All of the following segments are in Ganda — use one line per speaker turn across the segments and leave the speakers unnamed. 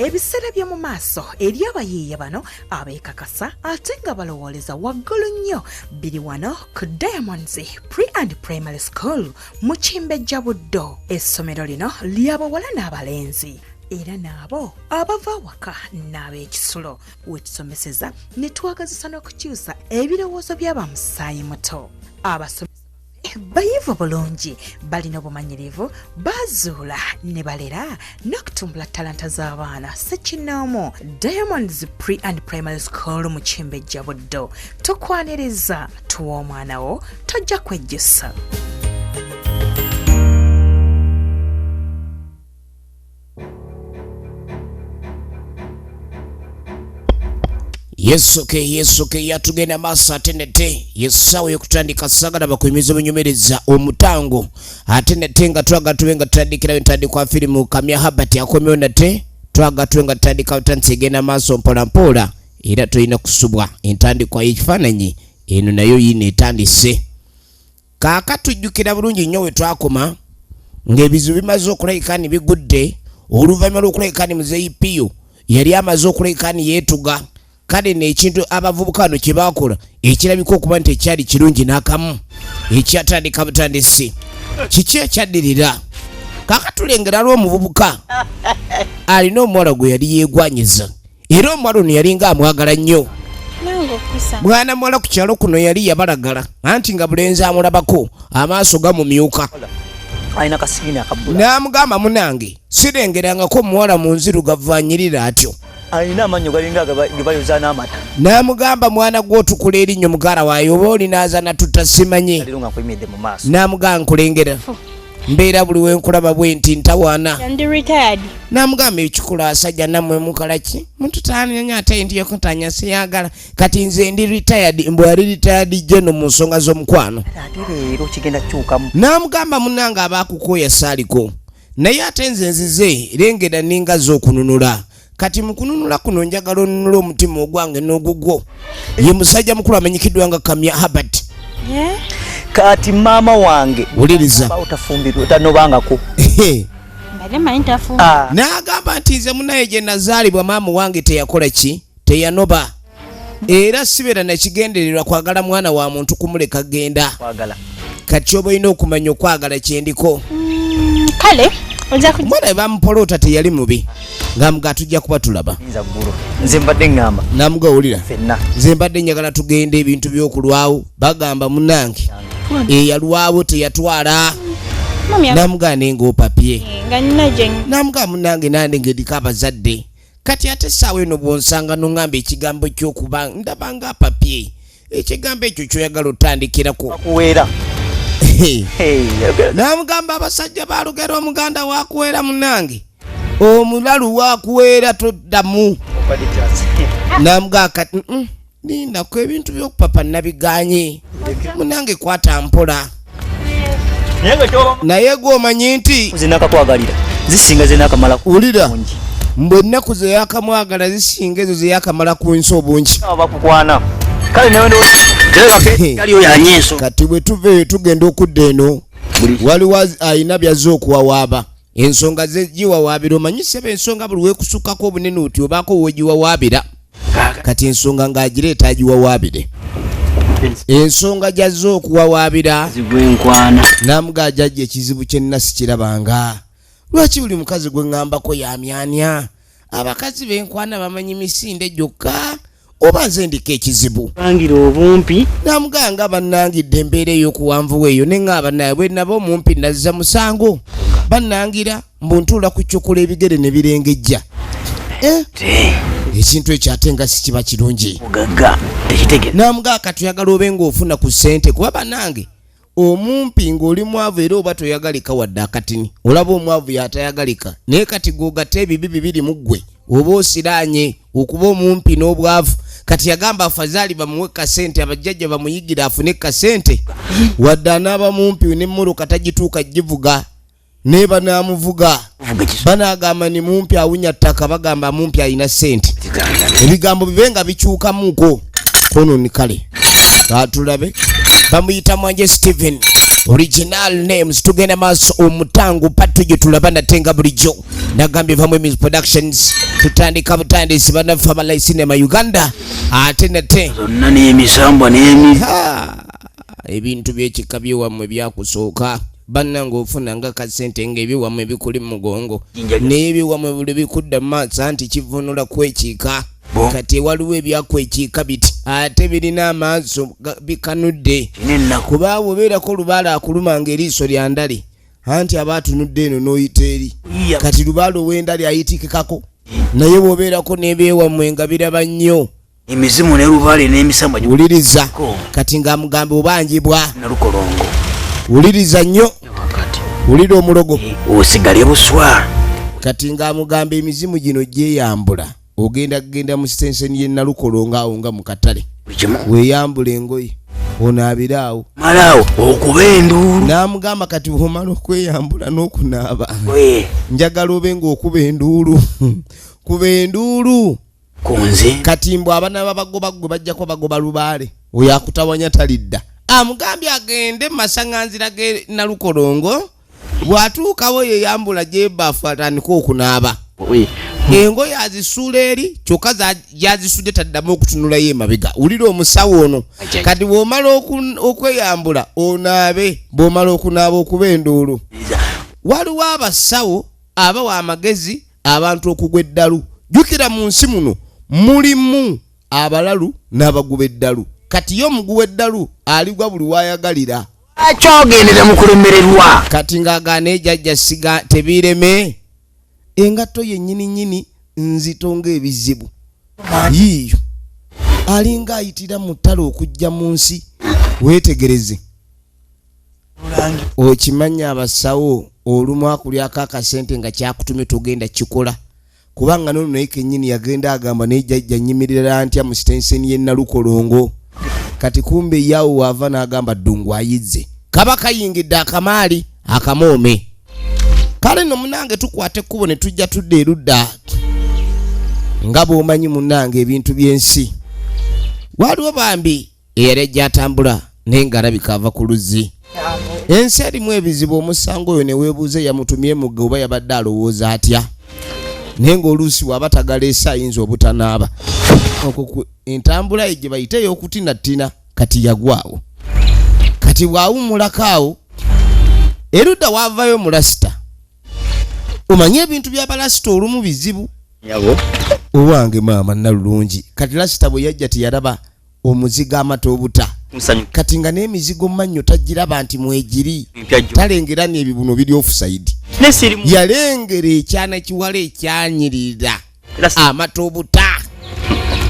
ebiseera by'omu maaso eri abayiiya bano abeekakasa ate nga balowooleza waggulu nnyo biri wano ku Diamonds Pre and Primary School mu Kimbejja Buddo. Essomero lino ly'abawala n'abalenzi era naabo abava waka n'ab'ekisulo wetusomeseza ne twagazisa n'okukyusa ebirowoozo by'abamusaayi muto. Abasomesa bayivu bulungi balina obumanyirivu bazuula ne balera n'okutumbula talanta z'abaana ssekinnoomu. Diamonds Pre and Primary School mu Kimbejja Buddo, tukwaniriza tuwa omwana wo tojja kwejjusa.
Yes, okay, yatugenda masa atenete. Yesawe yokutandika sagala bakuimiza bunyumereza omutango. Atenete nga twaga tuwenga tandikira wentandikwa filimu kamya habati akomeo nate. Twaga tuwenga tandika utansigena maso mpola mpola. Ira tuina kusubwa. Intandikwa ikifananyi. Inu na yoyi netandise. Kaka tujukira bulungi nyowe twakoma. Ngebizu bimazo kulaikani bigudde. Oluvanyuma kulaikani muzeyi piyo. Yali amazo kulaikani yetuga. Kale n'ekintu abavubuka bano kye bakola ekirabika okuba nti ekyali kirungi n'akamu ekyatandika butandisi kiki ekyaddirira. Kaka tulengera lw'omuvubuka alina omuwala gwe yali yeegwanyiza era omuwala ono yalinga amwagala nnyo. Mwana muwala ku kyalo kuno yali yabalagala anti nga bulenzi amulabako amaaso gamumyuka. N'amugamba munange sirengerangako omuwala mu nzirugavu anyirira atyo.
Alina amanyo galinga gebayoza n'amata.
N'amugamba mwana gw'otukula erinnya mugala waayo oba olinaza natutasimanye. N'amugamba nkulengera mbeera buli wenkulaba bwe nti ntawaana. N'amugamba ekikula asajja nammwe mukala ki mututaanya ate ndi yokutanya siyagala kati nze ndi retired mbwe yali retired jeno mu nsonga z'omukwano. N'amugamba munnange abaakukoya saaliko naye ate nze nzize lengera ninga z'okununula. Kati mukununula kuno njagala onunula omutima ogwange n'ogugwo. Ye musajja mukulu amenyikiddwa nga Kamya Habert.
Kati mama wange
wuliriza
utafumbirwa utanobangako.
N'agamba nti nze munaye gye nazaalibwa maama wange teyakola ki teyanoba era sibeera nakigendererwa kwagala mwana wa muntu kumuleka genda. Kati oba olina okumanya okwagala kyendiko.
Kale
mwana bamupolota teyali mubi ngamuga tujja kuba tulaba.
Nze mbadde ngamba
namugawulira nze mbadde njagala tugenda ebintu by'okulwawo bagamba munange eyalwawo teyatwala. Namuga nenga opapye namuga munange nande ngedika abazadde kati ate essaawa eno bwonsanga nongamba ekigambo ky'okuba ndabanga apapye ekigambo ekyo kyoyagala otandikirako
kuweera.
Namugamba abasajja balugera omuganda wakuweera munange omulalu wakuweera toddamu. Namuga kati nindako ebintu by'okupapa nabiganye munange kwata mpola naye gwomanyi nti
zinakakwagalira zisinga zinakamala
ulira mbwe ennaku ze yakamwagala zisinga ezo ze yakamala ku nsi obungi.
Bakukwana kale nawe yanyeso
kati bwe tuve tugenda okudda eno waliwo ayina byaze okuwawaaba ensonga ze giwawaabira omanyi sebe ensonga buli weekusukako obunene oti obaako wegiwawaabira kati ensonga ng'agireeta agiwawaabire ensonga gyazze okuwawaabira namuga jajja ekizibu kyenna sikirabanga lwaki buli mukazi gwe ŋŋambako yamyanya abakazi b'enkwana bamanyi misinde gyokka oba nze ndiko ekizibu
bangira obumpi.
Namuganga bannangidde embeera ey'okuwanvu weeyo neŋŋaba naye bwe naba omumpi nazza musango bannangira mbuntuula ku kyokola ebigere ne birengejja. Ekintu ekyo ate nga sikiba kirungi. Namugaa katuyagala obe ng'ofuna ku ssente kuba bannange omumpi ng'oli mwavu era oba toyagalika wadde akatini olaba omwavu yatayagalika naye kati g'ogatta ebibi bibiri mu ggwe oba osiraanye okuba omumpi n'obwavu. Kati yagamba afazaali bamuwe kasente abajjajja bamuyigira afune kasente wadde anaaba mumpi n'emmoloka tagituuka givuga ne banaamuvuga banaagamba ni mumpi awunya ttaka bagamba mumpi alina ssente ebigambo bibe nga bikyukamuuko kono ni kale atulabe bamuyita Mwanje Steven original names tugenda maaso omutango patu gye tulaba natenga bulijjo nagambye Vamwe Music Productions tutandika butandisi bannaffe abalayi sinema Uganda ate nate
zonna n'emisambwa n'emi
ebintu by'ekika by'ewammwe byakusooka bannange ofuna nga kasente ng'eby'ewammwe bikuli mu mugongo n'eby'ewammwe buli bikudda mu maaso anti kivunula kwekiika kati waliwo ebyakwekiika biti ate birina amaaso bikanudde kuba obeerako lubaala akuluma ng'eriiso lya ndale anti aba atunudde eno n'oyita eri kati lubaala ow'endale ayitikikako naye bw'obeerako n'ebyewammwe nga biraba nnyo
emizimu ne lubaale n'emisambwa
wuliriza kati nga mugambe obanjibwa
nalukolongo
wuliriza nnyo wulira omulogo
osigale buswa
kati nga mugamba emizimu gino gyeyambula ogenda mu sitenseni ye nalukolongo awo nga mu katale weeyambula engoye onaabiraawo
malaawo okuba enduulu
n'amugamba kati omala okweyambula n'okunaaba njagala obe ng'okuba enduulu kuba enduulu
kunze
kati mbw abana babagoba gwe bajjako bagoba lubaale oyo akutawanya talidda amugambye agende mu masaŋŋanzira ge nalukolongo bw'atuukawo yeyambula gyebaafu atandika okunaaba engoye azisuula eri kyokka yazisudde taddamu okutunulayo emabega wulira omusawo ono kati bw'omala okweyambula onaabe bw'omala okunaaba okuba enduulu waliwo abasawo abawa amagezi abantu okugwa eddalu jjukira mu nsi muno mulimu abalalu n'abaguba eddalu kati yo omuguwa eddalu aligwa buli wayagalira
akyogendera mu kulemererwa
kati ng'agaana ejjajja siga tebireme engatto yennyini nzito ng'ebizibu yiiyo alinga ayitira mu ttale okujja mu nsi weetegereze okimanya abasawo olumu akulyako akasente nga kyakutumye togenda kikola kubanga nono naye kennyini yagenda agamba naye jjajja nnyimirira ntya mu sitenseni ye nalukolongo kati kumbe yaawo waava n'agamba ddungu ayizze kaba kayingidde akamaali akamoome kale no munange tukwate ekkubo ne tujja tudda erudda nga bw'omanyi munange ebintu by'ensi waliwo bambi eyali ejja atambula naye ng'alabika ava ku luzzi ensi erimu ebizibu omusango oyo ne weebuuze yamutumye mugga oba yabadde alowooza atya naye ng'oluusi bw'aba tagaleesa ayinza obutanaaba entambula ye gye bayita ey'okutinattina kati yagwawo kati bw'awummulako awo erudda waavayo mulasita omanye ebintu by'abalasita olumu bizibu owange maama nalulungi kati lasita bwe yajja teyalaba omuzigo amata obuta kati nga n'emizigo mannyo tagiraba nti mwegiri talengera n'ebibuno biri offside yalengera ekyana kiwala ekyanyirira amata obuta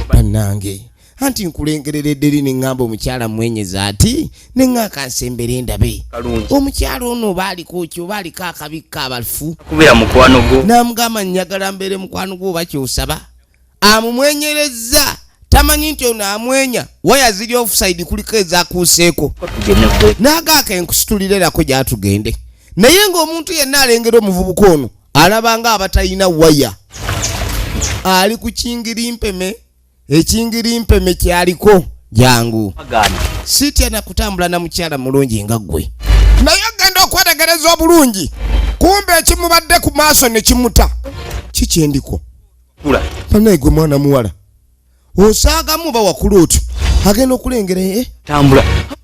bannange anti nkulengereredde eri neŋŋamba omukyala mwenyeza ati neŋŋaaka nsembere ndabe omukyala ono baaliko ki oba aliko akabikka abafu n'amugamba njagala mbeere mukwano gwe oba kyosaba amumwenyereza tamanyi nti ono amwenya waya ziri offside kuliko ezakuuseeko n'agaaka enkusitulirerako gyatugende naye ng'omuntu yenna alengera omuvubuka ono alabanga abatalina waya ali ku kingirimpeme ekingirimpeme kyaliko jangu sitya nakutambula na mukyala mulungi nga ggwe naye agenda okwetegereza obulungi kumbe ekimubadde ku maaso ne kimuta kikyendiko banaye gwe mwana muwala osaagamu ba wakulu otyo agenda okulengera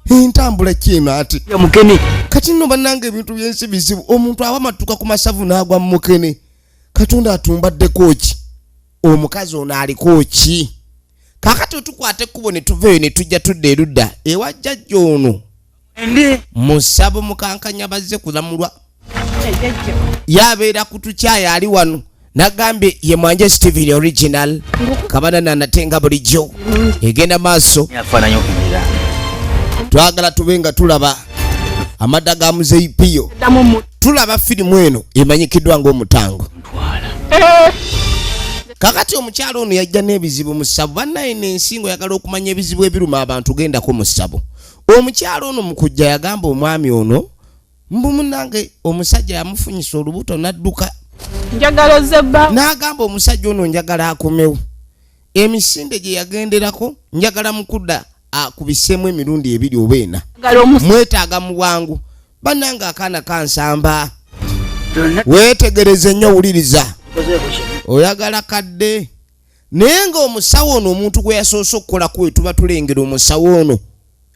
entambula kyeno ati kati nno bannange ebintu by'ensi bizibu omuntu aba matuka ku masavu n'agwa mu mukene katonda atumbaddeko ki omukazi ono aliko ki kakati otukwate ekkubo ne tuveeyo ne tujja tudda erudda ewa jjajja ono musabo mukankanya bazze kulamulwa yabeera ku tukyaya ali wano nagambye ye mwanje Steven original kabana nanatenga bulijjo egenda maaso twagala tube nga tulaba Amadda ga muzeei piyo tulaba firimu eno emanyikiddwa ng'omutango kakati omukyalo ono yajja n'ebizibu mu ssabo bannaye n'ensingo yagala okumanya ebizibu ebiruma abantu gendako mu ssabo omukyalo ono mu kujja yagamba omwami ono mbu munnange omusajja yamufunyisa olubuto n'adduka
njagala zebba
n'agamba omusajja ono njagala akomewo emisinde gye yagenderako njagala mukudda akubiseemu emirundi ebiri oba ena mwetaaga mu bwangu bannange akaana kansamba weetegereze nnyo wuliriza oyagala kadde naye ng'omusawo ono omuntu gwe yasoose okukola kuwe tuba tulengera omusawo ono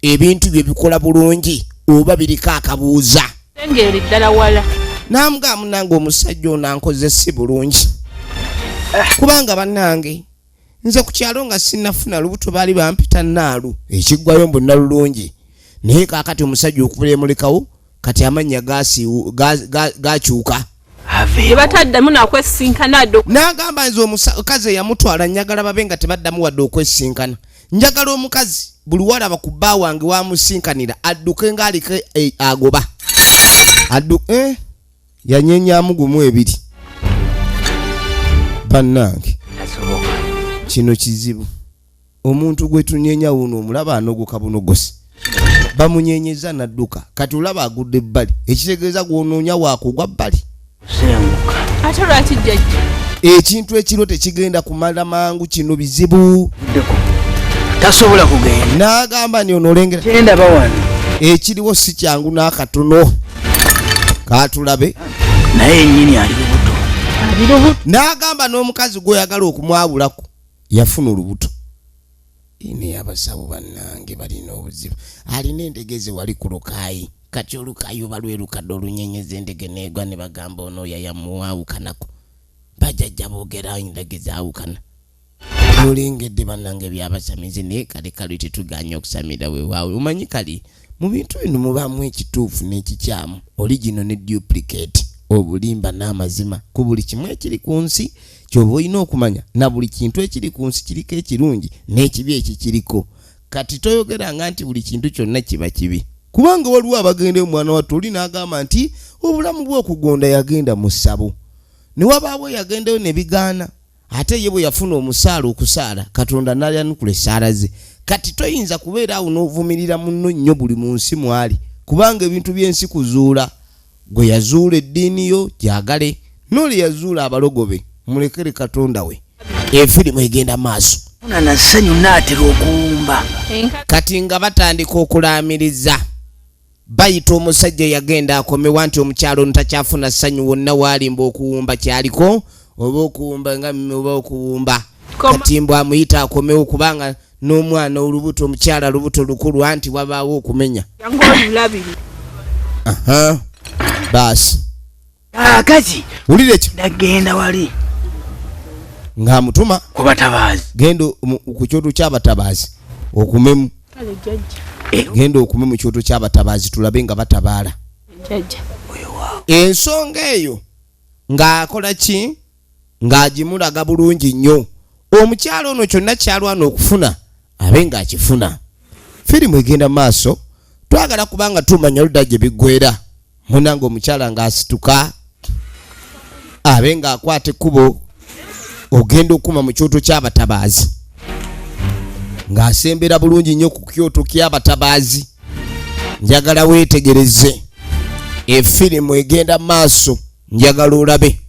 ebintu bye bikola bulungi oba biriko akabuuza
engeri ddala wala
n'amugamba munange omusajja ono ankoze si bulungi kubanga bannange nze ku kyalo nga sinnafuna lubuto baali bampita naalu ekiggwayo mbonna lulungi naye kaakati omusajja okubulemulekawo kati amannya gakyuka
tebataddamu nakwesinkana addo
n'agamba nze omukazi eyamutwala njagala babe nga tebaddamu wadde okwesinkana njagala omukazi buli walaba ku bba wange wamusinkanira adduke ng'aliko agoba yanyenyamu gumu ebiri bannange kino kizibu omuntu gwe tunyenya wuno omulaba anogoka bunogosi bamunyenyeza nadduka kati olaba agudde ebbali ekitegeeza gwonoonya waakugwa bbali
ate lwaki jjajja
ekintu ekiro tekigenda kumala mangu kino bizibu
tasobola kugenda
n'agamba ni onolengera
genda bawano
ekiriwo si kyangu n'akatono katulabe
naye ennyini ali lubuto
n'agamba n'omukazi gw'oyagala okumwabulako yafuna olubuto ine abasawo bannange balina obuzibu alina endegeze wali ku lukaayi kati olukaayi oba lwerukadde olunyenyeza endege neegwa ne bagamba ono yayamuwaawukanako bajjajja boogera endegeze awukana olengedde bannange byabasamize naye kale kale tetuganya okusamira weewaawe omanyi kali mu bintu bino mubaamu ekituufu n'ekikyamu original ne duplicate obulimba n'amazima ku buli kimu ekiri ku nsi kyoba olina okumanya na buli kintu ekiri ku nsi kiriko ekirungi n'ekibi ekikiriko kati toyogeranga nti buli kintu kyonna kiba kibi kubanga waliwo abagenda omwana wattu oli n'agamba nti obulamu bw'okugonda yagenda mu ssabo ne wabaawo yagendayo ne bigaana ate ye bwe yafuna omusaala okusaala katonda n'alyanukula essaala ze kati toyinza kubeera awo n'ovumirira munno nnyo buli mu nsi mwali kubanga ebintu by'ensi kuzuula gwe yazuula eddiini yo gyagale n'oli yazuula abalogobe mulekere katonda we efirimu egenda maaso
na ssanyu naatera okuwumba
kati nga batandika okulaamiriza bayita omusajja yagenda akomewa nti omukyalo ntakyafuna ssanyu wonna waalimba okuwumba kyaliko oba okuwumba nga oba okuwumba kati mbw amuyita akomewo kubanga n'omwana olubuto omukyala lubuto lukulu anti wabaawo okumenya baasi
kati
wulira ekyo
nagenda wali
ng'amutuma
ku batabaazi
genda ku kyoto ky'abatabaazi okumemu genda okume mu kyoto ky'abatabaazi tulabe nga batabaala ensonga eyo ng'akola ki ng'agimulaga bulungi nnyo omukyalo ono kyonna kyalwana okufuna abe ng'akifuna firimu egenda maaso twagala kubanga tumanya ludda gye biggwera munange omukyala ng'asituka abe ng'akwata ekkubo ogenda okuma mu kyoto ky'abatabaazi ng'asembera bulungi nnyo ku kyoto ky'abatabaazi njagala weetegereze efirimu egenda maaso njagala olabe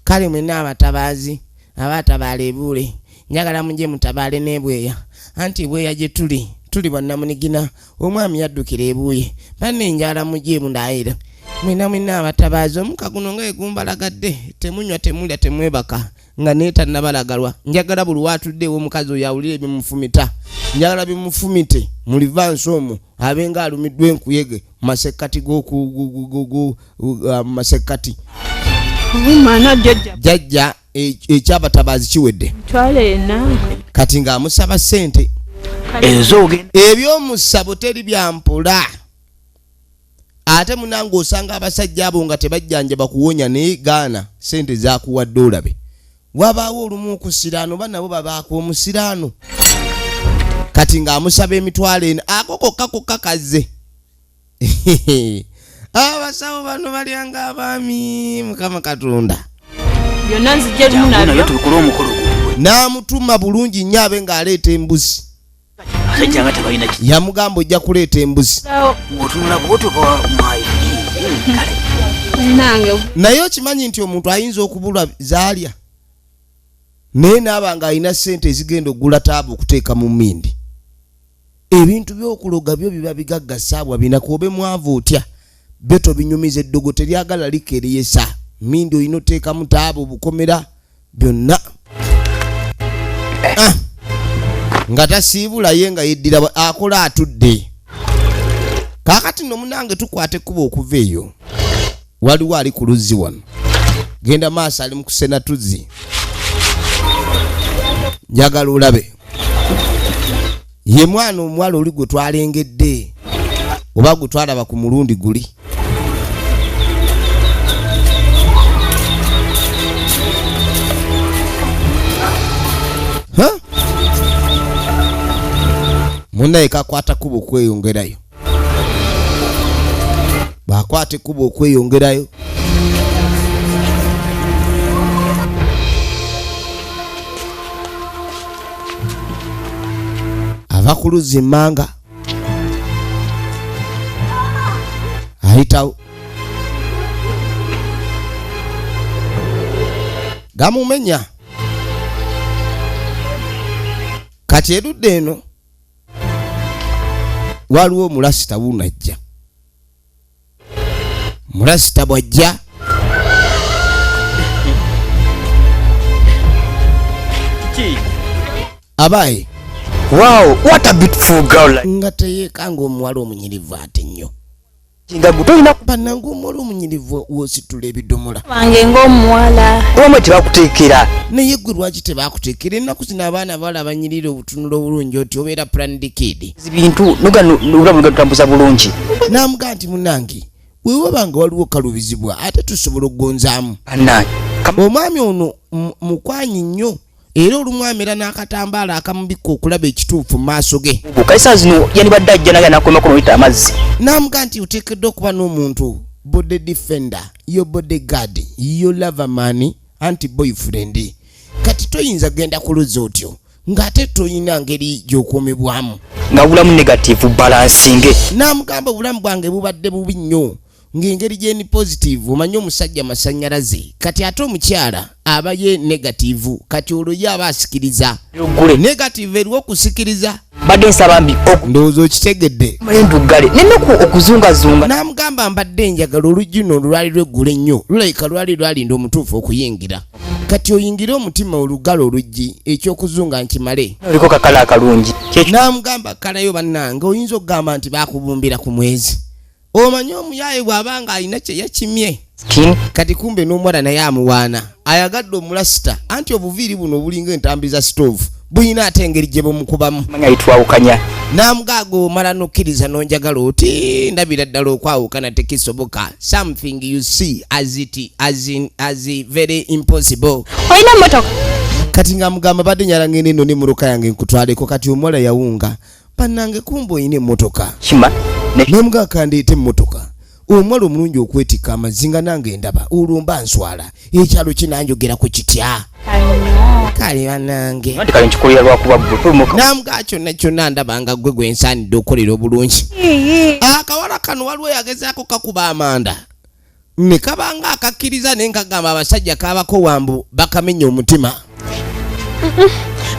kale mwenna abatabaazi abatabaala ebuule njagala mujye mutabaale n'ebweya anti bweya gye tuli bannamunigina omwami yaddukira ebuuye banne njala mujye mundaayira mwenna abatabaazi omuka guno nga egumbalagadde temunywa temulya temwebaka nga neetannabalagalwa njagala buli watuddeewo omukazi oyo awulire ebimufumita njagala bimufumite mulivansi omwo abenga alumiddwa enkuyege masekkati masekkati jjajja ekyabatabaazi kiwedde kati ng'amusaba ssente ebyomusabo teri byampola ate munange osanga abasajja abo nga tebajjanjaba kuwonya naye gaana ssente zakuwadde olabe wabaawo olumu okusiraano banabo babaako omusiraano kati ng'amusaba emitwalo eno akokokakokka kazze abasawo bano balyanga abaami mukama katonda
byonna nzijja lumu nabyo
tukole omukolo
n'amutuma bulungi nnyo abe ng'aleeta embuzi
abasajja nga tebalina
yamugamba ojja kuleeta embuzi
otunula kubotoka
nange
naye okimanyi nti omuntu ayinza okubulwa zaalya naye naaba ng'alina ssente ezigenda okugula taaba okuteeka mu mmindi ebintu by'okuloga byo biba bigagga saabwa binako obe mwavu otya byo tobinyumiza eddogo teryagala likereyesa mindi oyina oteeka mutaabo obukomera byonna nga tasiibula ye nga yeddira akola atudde. Kaakati nno munange tukwate ekkubo okuva eyo. Waliwo ali ku luzzi wano. Genda maaso ali mu kusena tuzzi. Njagala olabe. Ye mwana omuwala oli gwe twalengedde. Oba gwe twalaba ku mulundi guli. Munnaye kakwata kubo kweyongerayo. Bakwata ekkubo okweyongerayo. Ava ku luzzi Mmanga ayitawo gamumenya. Kati erudde eno waliwo omulasita wunajja. Mulasita bwajja abaye
Wow, what a beautiful girl.
nga teyeekanga omuwala omunyirivu ate nnyo.
Kinga gutolina
Bannange omuwala omunyirivu woositula ebidomola.
Wange ng'omuwala.
omwe tebakuteekera.
Naye ggwe lwaki tebaakuteekera? Ennaku zino abaana bawala banyirira obutunula obulungi oti obeera planned kid.
Ebintu nobulamu tutambuza bulungi.
N'amugaa nti munnange weewabanga waliwo kalubizibwa ate tusobola okugonzaamu.
Bannange.
Omwami ono mukwanyi nnyo era olumwami era n'akatambaala akamubikka okulaba ekituufu mu maaso ge.
Kaisa zino yanibadde ajja naye nakwema kuno oyita amazzi.
N'amugaa nti oteekeddwa okuba n'omuntu body defender, yo bodyguard, yo loverman, anti boyfriend. Kati toyinza genda ku luzzi otyo ng'ate toyina ngeri gy'okuumibwamu.
Nga bulamu negative balancing.
N'amugamba obulamu bwange bubadde bubi nnyo ng'engeri gyeni positive omanyi omusajja masannyalaze. Kati ate omukyala aba ye negative. Kati olwo ye aba asikiriza. Negative eriwo okusikiriza.
Badde nsaba mbi
ndowooza okitegedde.
Endugale nennaku okuzungazunga.
N'amugamba mbadde njagala oluggi luno lwali lweggule nnyo lulabika lwalinda omutuufu okuyingira. Kati oyingire omutima olugalo oluggi ekyokuzunga nkimale.
Oliko kakala akalungi.
N'amugamba kalayo bannange oyinza okugamba nti baakubumbira ku mwezi. Omanyi omuyaaye bw'abanga alina kye yakimye. Kati kumbe n'omuwala naye amuwaana. Ayagadde omulasita anti obuviiri buno obulinga entambi za stove buyina ate engeri gye bumukubamu.
Manya itwawukanya.
N'amugaaga omala n'okkiriza n'onjagala oti ndabira ddala okwawukana tekisoboka. Something you see as very impossible.
Olina mmotoka?
Kati ng'amugamba badde nyala ngende eno n'emmotoka yange nkutwaleko. Kati omuwala yawunga. Bannange kumbe oyina emmotoka.
Kima.
N'amugamba kandeete emmotoka. Omuwala omulungi okwetikka amazinga nange ndaba olumba nswala. Ekyalo kinanjogerako kitya. Kale bannange.
Ndi kale nkikulira lwakuba ggwe.
N'amugamba kyonna ndaba nga ggwe gwensaanidde okolera obulungi. Akawala kano waliwo yagezaako kakuba amanda. Ne kabanga akakkiriza naye nkagamba abasajja kaabako wambu bakamenya omutima.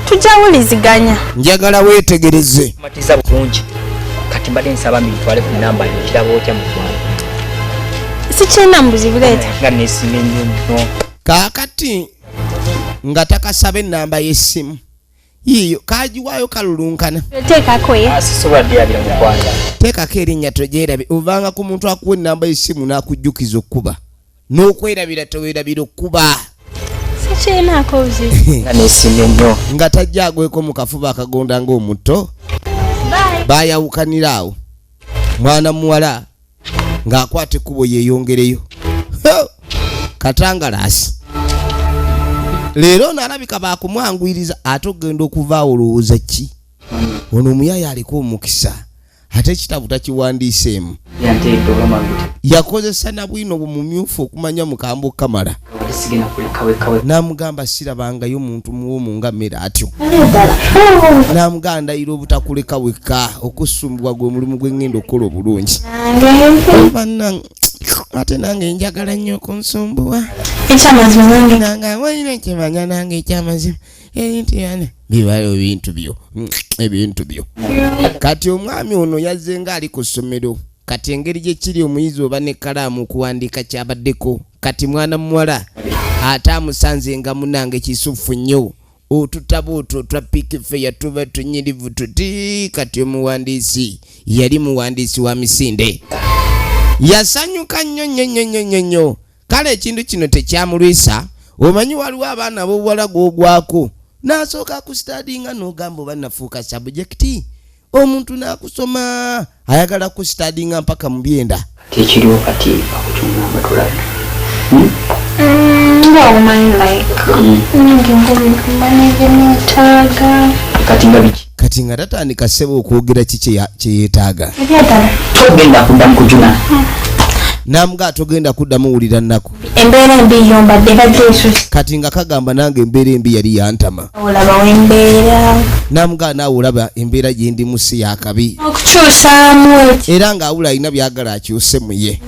Tujawuliziganya.
Njagala weetegereze.
Matiza bulungi. Kati mbadde nsaba mbi ntwale ku namba yo kiraba otya mu Rwanda.
Sikyina mbuzi buleeta.
Nga neesiimye nnyo.
Kaakati nga takasaba ennamba y'essimu yiyo kagiwaayo kalulunkana.
Teekako ye.
Sisobola ddeyabira mu Rwanda.
Teekako erinnya togyerabe ovanga ku muntu akuwa ennamba y'essimu n'akujjukiza okkuba n'okwerabira toweerabira okkuba.
Sikyinaako buzibu.
Nga neesiimye nnyo.
Nga tajja agweko mu kafuba akagonda ng'omutto. Baayawukanira awo mwana muwala ng'akwata ekkubo yeeyongereyo. Katangalaasi leero n'alabika baakumwanguyiriza ate ogenda okuvaawo olowooza ki? Ono omuyaya aliko omukisa ate ekitabu takiwandiiseemu. Yakozesa na bwino bumumyufu okumanya mukambo kamala. N'amugamba sirabangayo muntu muwomu nga mmere atyo. N'amugamba ndayira obutakuleka wekka okusumbwa gwe mulimu gw'engenda okukola obulungi. Ate nange njagala nnyo okunsumbuwa.
Ekyamazima nange.
Nange walina ekimanya nange ekyamazima. Bibayo ebintu byo. Kati omwami ono yazze nga ali ku ssomero. Kati engeri gye kiri omuyizi oba n'ekkalaamu okuwandiika kyabaddeko kati mwana muwala ate amusanze nga munange kisufu nnyo otutabo otwo twa pikifeya tuba tunyirivu tuti kati omuwandiisi yali muwandiisi wa misinde yasanyuka nnyo kale ekintu kino tekyamulwisa omanyi waliwo abaana b'obuwala gwogwako n'asooka kusitadinga n'ogamba oba nafuuka sabujekiti omuntu n'akusoma ayagala kusitadinga mpaka mu byenda
tekiriwo kati akutunga tulabe
ng'omanyi like
kati nga biki
kati nga tatandika ssebo okwogera kye yeetaaga
togenda kuddamu kujuna
namuga togenda kuddamu wulira nnaku
embeera embi yombadde baddeesusi
kati nga kagamba nange embeera embi yali yantama
olaba wembeera
namuga naawe olaba embeera gye ndimu si yakabi
okukyusaamu
era ng'awula alina byagala akyuse mu ye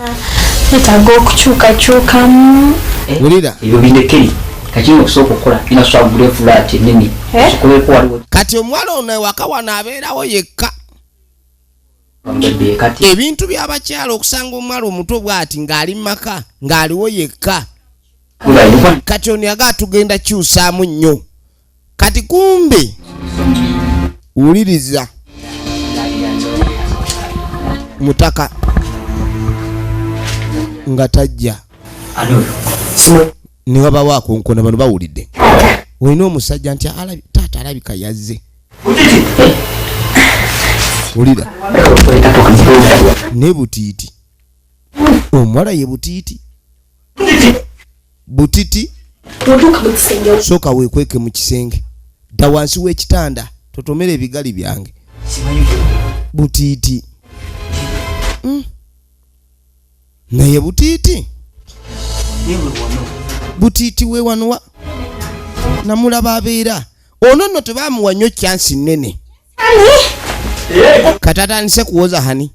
yetaaga okukyukakyukamu
wulira
ebyo bindekeri kakiri okusooka okukola inasobola kugula fulaati ennene osobeko waliwo
kati omuwala ono ewaka wano abeerawo yekka
kati
ebintu by'abakyala okusanga omuwala omuto bw'ati ng'ali mu maka ng'aliwo yekka kati ono yaga tugenda kyusaamu nnyo kati kumbe wuliriza mutaka nga tajja ne wabawo akonkona bano bawulidde olina omusajja nti taata alabika yazze wulira ne butiiti omuwala ye butiiti butiti sooka weekweke mu kisenge dda wansi w'ekitanda totomera ebigali byange butiiti naye butiiti butiiti we wanowa namulaba abeera ono nno tebamuwa nnyo kyansi nnene kati atandise kuwoza hani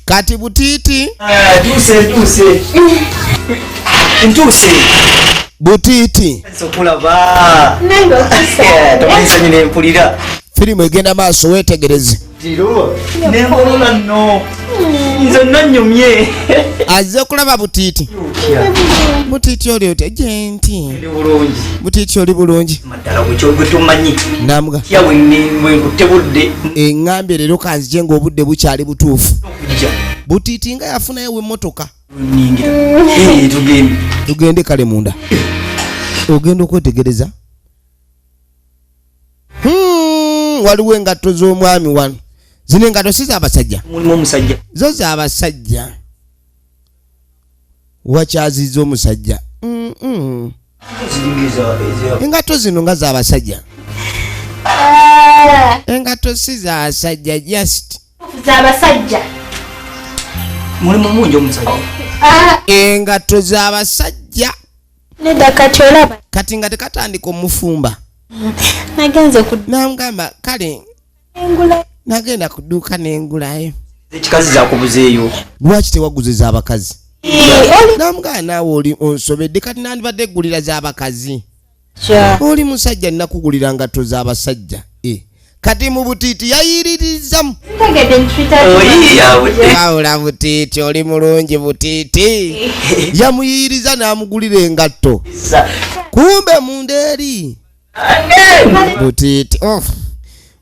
kati butiiti butiiti firimu egenda maaso weetegereze azze okulaba butiiti butiiti oli ote genti butiiti oli bulungi namuga eŋŋambye leero kanzije ng'obudde bukyali butuufu butiiti nga yafunayo w'emmotoka tugende kale munda ogenda okwetegereza waliwo engatto z'omwami wano zino engatto si z'abasajja zo z'abasajja wakyaziza omusajja engatto zino nga z'abasajja engatto si z'abasajja just
z'abasajja
mulimu mungi omusajja
engatto z'abasajja
nedda kati olaba
kati nga tekatandika omufumba
nagenze
namugamba kale
engula
nagenda ku dduuka n'engulayo
ekikazi zakubuzeeyo
lwaki tewaguze z'abakazi namugamba naawe oli onsobedde kati nandibadde eggulira z'abakazi oli musajja nnakugulira ngatto z'abasajja kati mu butiiti yayiririzamu awula butiiti oli mulungi butiiti yamuyiririza n'amugulira engatto kumbe mundeeri butiiti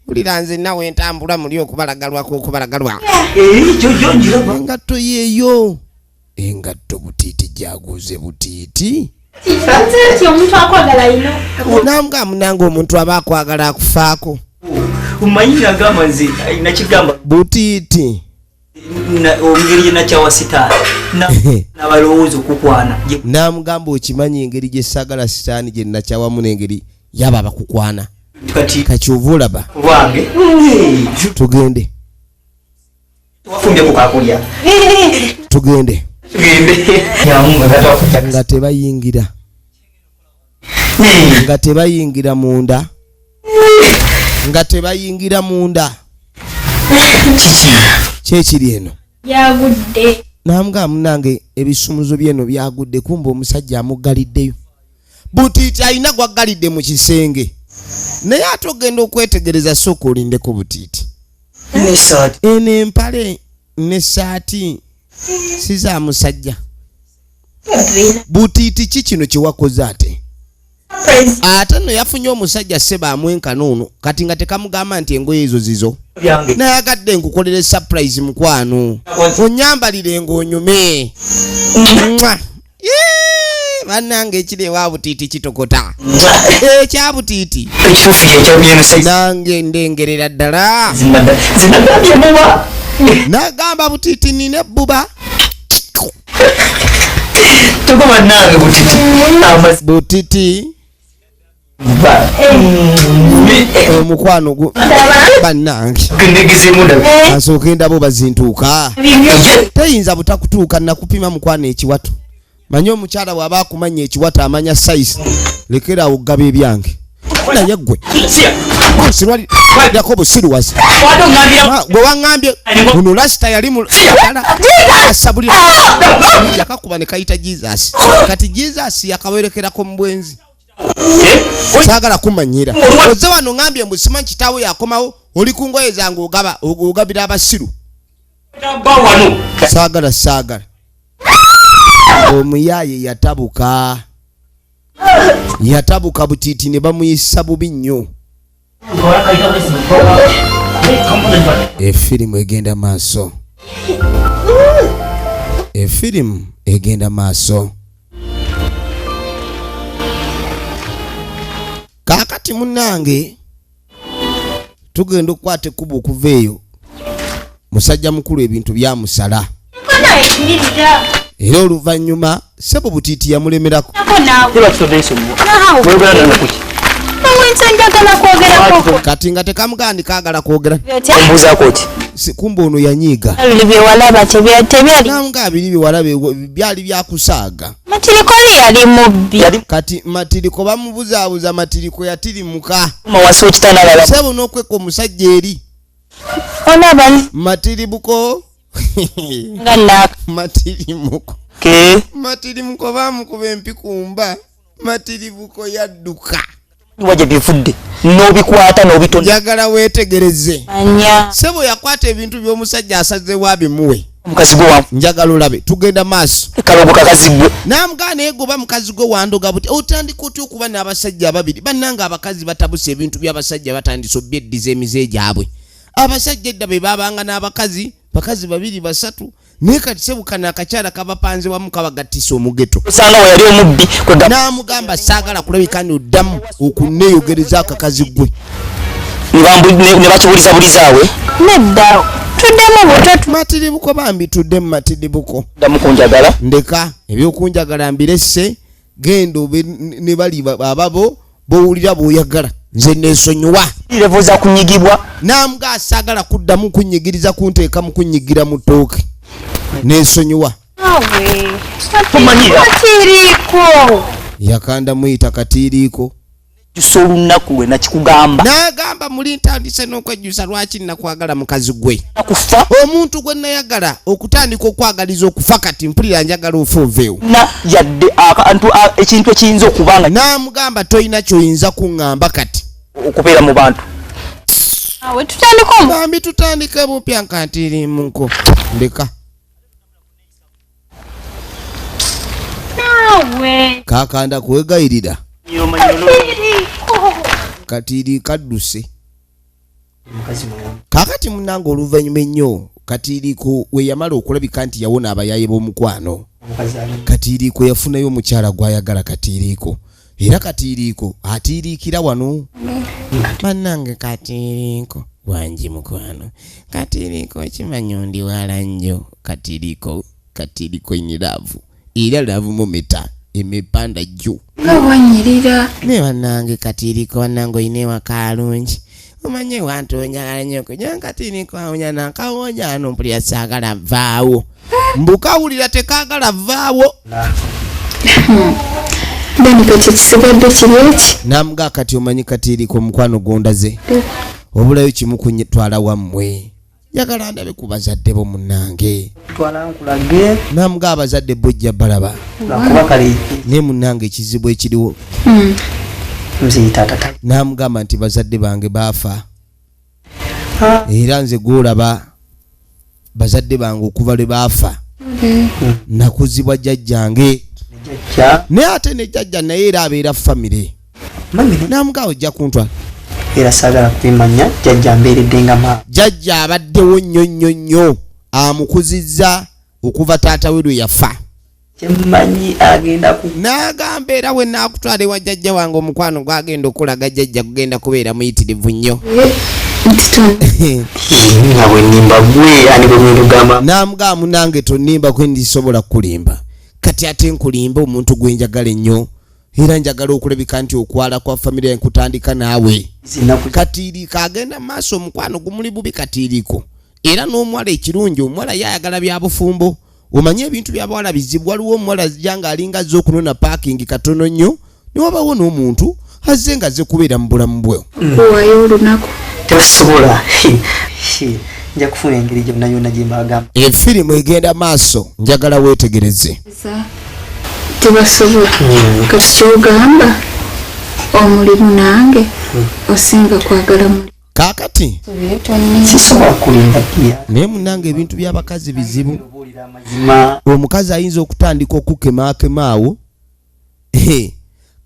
ulira nze nawe ntambula muli okubalagalwa engatto yeeyo engatto butiiti gyaguze butiiti namugamba munange omuntu aba akwagala akufaako
umanyi nagamba nze alina kigamba
butiiti
engeri gye nakyawa sitaani n'abalowooza okukwana
namugamba okimanyi engeri gye saagala sitaani gye nakyawamu n'engeri yaba abakukwana kati ova olaba
wange
tugende
wafumbye ku kakulya
tugende nga tebayingira munda nga tebayingira munda kyekiri eno
yagudde
namugamba munange ebisumuzo byeno byagudde kumba omusajja amuggaliddeyo butiiti alina gwaggalidde mu kisenge naye ate ogenda okwetegereza sooka olindeko butiiti eno empale n'essaati si za musajja. Butiiti ki kino kye wakoze ate? Ate nno yafunye omusajja sseba amwenkana ono kati nga tekamugamba nti engoye ezo zizo. Nayagadde nkukolere surprise mukwano. Onyambalire ng'onyume. Bannange ekireewa butiiti kitokota. Ekya butiiti. Nange ndengerera ddala. Nagamba butiiti nina ebbuba. Butiti omukwano bannange asooka endabo bazintuuka teyinza butakutuuka nakupima mukwano ekiwato manyi omukyala bw'aba akumanya ekiwato amanya size lekera awo gaba ebyange naye gwe sirwalirako busiruwazi gwe waŋŋambye buno lasita yali asabulira yakakuba ne kayita Jesus kati Jesus yakawerekerako mu bwenzi saagala kumanyira oze wano ŋambye mbu simanyi kitaawe yakomawo oli ku ngoye zange ogabira abasiru saagala omuyaaye yatabuka butiiti ne bamuyisa bubi nnyo. Efirimu egenda maaso. Kaakati munnange tugenda okukwata ekkubo okuva eyo musajja mukulu ebintu byamusala era oluvannyuma sebo butiiti yamulemerako. Kati nga tekamugandi kaagala kwogera kumba ono yanyiiga nanga abiri byewalaba byali byakusaaga. Kati matiriko bamubuzaabuza matiriko yatirimuka sebo n'okweka omusajja eri matiribuko matirimuko bamukuba empikumba matiribuko yadduka
waje bivudde n'obikwata n'obitonda
njagala weetegereze sebo yakwata ebintu by'omusajja asazeewo abimuwe
mukazi gwe
njagala olabe tugenda maaso
kalobuka kazi gwe
namugana egoba mukazi gwe wandoga buti otandika otya okuba n'abasajja ababiri bannanga abakazi batabuse ebintu by'abasajja batandisa obyeddiza emize gyabwe. Abasajja edda be babanga n'abakazi bakazi babiri basatu naye kati sebukana akakyala kabapanze wamu kabagattisa omugeto
osanga we yali omubbi
n'amugamba saagala kulabika ni oddamu okuneeyogereza akakazi gwe
ne bakibulizaabulizaawe
nedda tuddemu buto
matiribuko bambi tuddemu matiribuko
ddamu kunjagala
ndeka ebyokunjagala mbiresse genda ne bali ababo bowulira bw'oyagala nze neesonyiwa
levo za kunyigibwa
namuga asaagala kuddamu kunyigiriza kunteeka mu kunyigira mu ttooke neesonyiwa
katiiriiko
yakanda muyita katiiriiko
jusa olunaku lwe nakikugamba
n'agamba muli ntandise n'okwejjusa lwaki nnakwagala mukazi gwe
nakufa
omuntu gwe nayagala okutandika okwagaliza okufa kati mpulira njagala ofa oveewo
na yadde ekintu ekiyinza okubanga
n'amugamba toyina kyoyinza kuŋŋamba kati
okubeera mu bantu
awe tutandika
bambi tutandike bupya nkatirimuko ndeka
nawe
kakanda kwegayirira katiri kadduse kakati munange oluvannyuma ennyo katiiriko we yamala okulabika nti yawona abayaye b'omukwano katiiriko yafunayo omukyala gw'ayagala katiiriko era katiiriko atiiriikira wano bannange katiiriko wangi mukwano katiiriko kimanyi ondiwala nnyo katiiriko iniravu era lavu mometa emepanda jju
nga wanyirira
ne bannange katiiriko bannange oyina ewaka alungi omanye wantu onjagala nnyo okuja katiiriko awonya nankawonya ano mpulira saagala vaawo mbukawulira tekaagala vaawo
bani kati kisigadde kireki
namuga kati omanyi katiiriko mukwano gondaze obulayo kimu kunyetwala wammwe njagala ndabe ku bazadde bo munnange
twalankulage
namuga abazadde bojja balaba
nakuba kale
ne munnange ekizibu ekiriwo
nziyita tata
namugamba nti bazadde bange baafa era nze gwolaba bazadde bange okuva lwe baafa nakuzibwa jjajjange naye ate ne jjajja naye era abeera famire namugaawo ojja kuntwala
era saagala kubimanya jjajja mbeeredde nga ma
jjajja abaddewo nnyo amukuzizza okuva taata we lwe yafa
kyemmanyi agenda ku
n'agamba era we naakutwala ewa jjajja wange omukwano gwagenda okulaga jjajja kugenda kubeera muyitirivu nnyo
nga bwe nnimba gwe ani bwe mwendugamba
n'amugamba munange tonnimba kwe ndisobola kukulimba kati ate nkulimba omuntu gwe njagala ennyo era njagala okulabika nti okwala kwa famire nkutandika naawe katiiriko agenda maaso omukwano gumuli bubi katiiriko era n'omuwala ekirungi omuwala yayagala bya bufumbo omanye ebintu by'abawala bizibu waliwo omuwala zijja ng'alinga azze okunona paakingi katono nnyo ne wabawo n'omuntu azze nga azze kubeera mu bulamu bwe
kuwayo olunaku
tosobola nja kufuna engeri gyonna yonna gye mbagamba
efirimu egenda maaso njagala weetegereze
tebasobola kati kyogamba omulimu nange osinga kwagala mulimu
kaakati
sisobola kulinda pia
naye munange ebintu by'abakazi bizibu omukazi ayinza okutandika okukemaakemaawo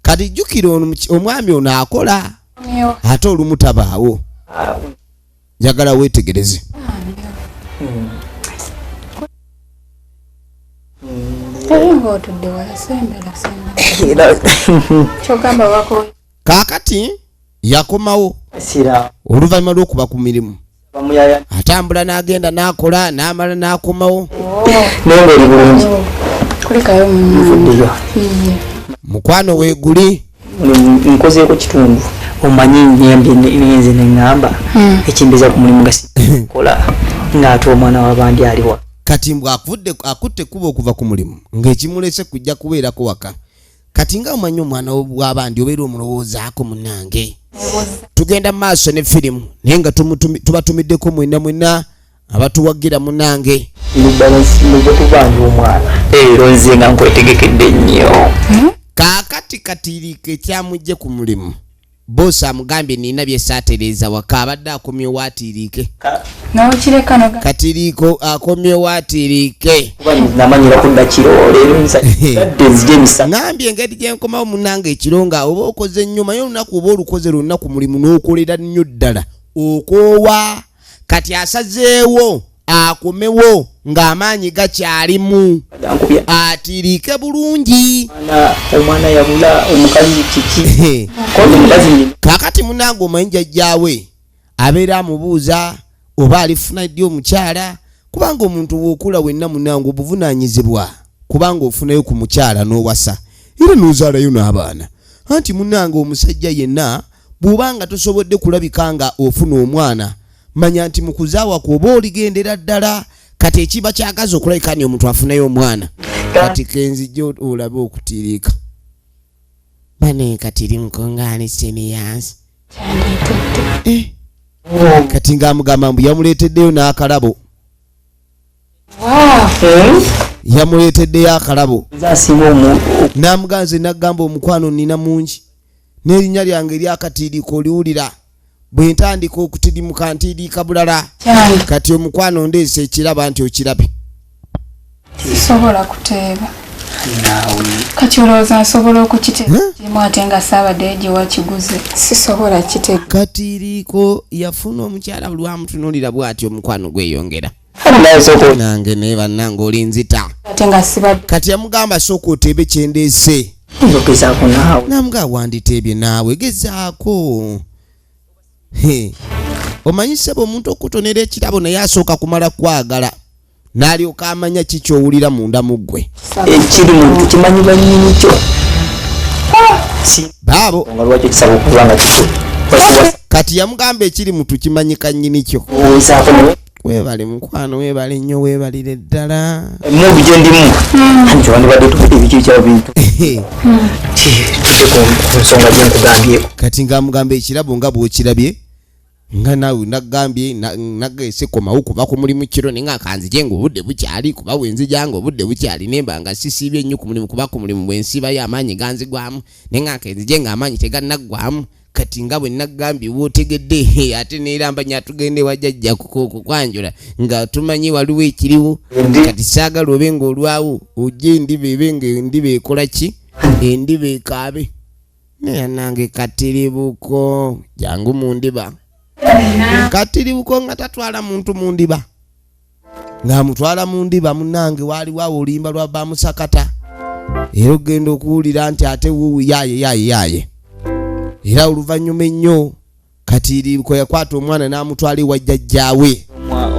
kati jjukira omwami ono akola ate olumu tabaawo njagala weetegereze kaakati yakomawo oluvannyuma lw'okuba ku mirimu atambula n'agenda n'akola n'amala n'akomawo
nengeri bulungi
kulikayo
nvuddeyo
mukwano weeguli
nkozeeko kitundu omanyi nyambye nenze neŋŋamba ekimbiza ku mulimu gakola ng'ate omwana w'abandi aliwa
kati mbw akutte kuba okuva ku mulimu ng'ekimulese kujja kubeerako waka kati nga omanyi omwana w'abandi obeera omulowoozaako munnange tugenda mu maaso ne firimu naye nga tubatumiddeko mwenna abatuwagira munnange
tubanja omwana ero nze nga nkwetegekedde nnyo
kaakati katiiriko ekyamujje ku mulimu boosi amugambye nina byesaatereeza waka abadde akomyewo atiiriike katiiriko akomyewo atiiriike
namanyira kudda kiro leero nzadde nzije emisa
ngambye engeri gyenkomawo munnange ekiro nga oba okoze nnyo yo olunaku oba olukoze lwonna ku mulimu n'okolera nnyo ddala okoowa kati asazeewo akomewo ng'amaanyi gakyalimu atiiriike bulungi
omwana yabula omukazi kiki kozi omukazi
kaakati munnange omanyi jjajjaawe abeera amubuuza oba alifuna ddi omukyala kubanga omuntu w'okula wenna munnange obuvunaanyizibwa kubanga ofunayo ku mukyala n'owasa era n'ozaalayo n'abaana anti munnange omusajja yenna bw'obanga tosobodde kulabika nga ofuna omwana manya nti mu kuzaawa kwoba oligendera ddala kati ekiba kyagaza okulabika ni omuntu afunayo omwana kati kenzijja olabe okutiiriika bane kati limukongani seniyansi kati ng'amugamba mbu yamuleeteddeyo n'akalabo yamuleeteddeyo akalabo n'amuganze naggamba omukwano nina mungi n'erinnya lyange eryakatiiriika oliwulira bwe ntandika okutirimuka ntiiriika bulala kati omukwano ndeesa ekiraba nti okirabe
sisobola kuteeba kati olowooza nsobola okukiteeba kirimu ate nga saabaddeyo gye wakiguze sisobola kiteeba
katiiriiko yafuna omukyala lwamutunuulira bw'ati omukwano gweyongera nange naye bannange oli nzita
ate nga sibadde
kati yamugamba sooka oteebe kyendeese
ngezaako naawe
namuga wanditeebye naawe gezaako omanyi ssebo omuntu okutonera ekirabo naye asooka kumala kwagala n'alyoka amanya kikyowulira munda mu ggwe
ekiri muntu kimanyi bannyini kyo
baabo
nga lwaki kisaba okubanga kikyo
kati yamugamba ekiri mutu kimanyika nnyini kyo weebale mukwano weebale nnyo weebalire ddala
mubi gye ndimu anti wandibadde tufite ebiki kya bintu tudde ku nsonga gye nkugambyeko
kati ng'amugamba ekirabo nga bw'okirabye nga naawe nagambye nagese komawo kuba ku mulimu kiro naye nga kanzije ng'obudde bukyali kuba wenzija ng'obudde bukyali nemba nga sisiibye nnyo ku mulimu kuba ku mulimu bwe nsiibayo amaanyi ganzigwamu naye nga kenzije ng'amaanyi tegannaggwamu kati nga bwe nagambye wootegedde ate neeramba nyatugende wajjajja kukwanjula nga tumanyi waliwo ekiriwo kati saagala obe ng'olwawo ojje endiba ebe nga endiba ekola ki endiba ekaabe naye nange katiribuko jangu mu ndiba katiribuko nga tatwala muntu mu ndiba ng'amutwala mu ndiba munnange waaliwo olimba lwa bamusakata era ogenda okuwulira nti ate wuwu yaaye era oluvannyuma ennyo katiribuko yakwata omwana n'amutwala ewa jjajjaawe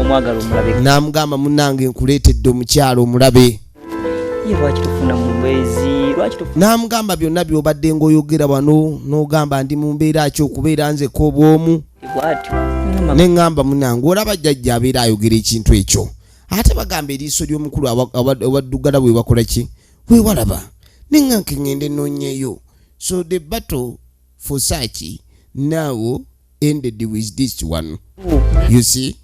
omwagala omulabe
n'amugamba munnange nkuleetedde omukyalo omulabe
ye lwaki tufuna mu mbezi
n'amugamba byonna by'obadde ng'oyogera wano n'ogamba ndi mu mbeera ki okubeera nzeko obwomu ne ŋŋamba munnange olaba jjajja abeera ayogera ekintu ekyo ate bagamba eriiso ly'omukulu awaddugala bwe bakola ki bwe walaba ne ŋŋanke ŋŋende nnoonyeeyo so the battle for Sachi now ended with this one. You see?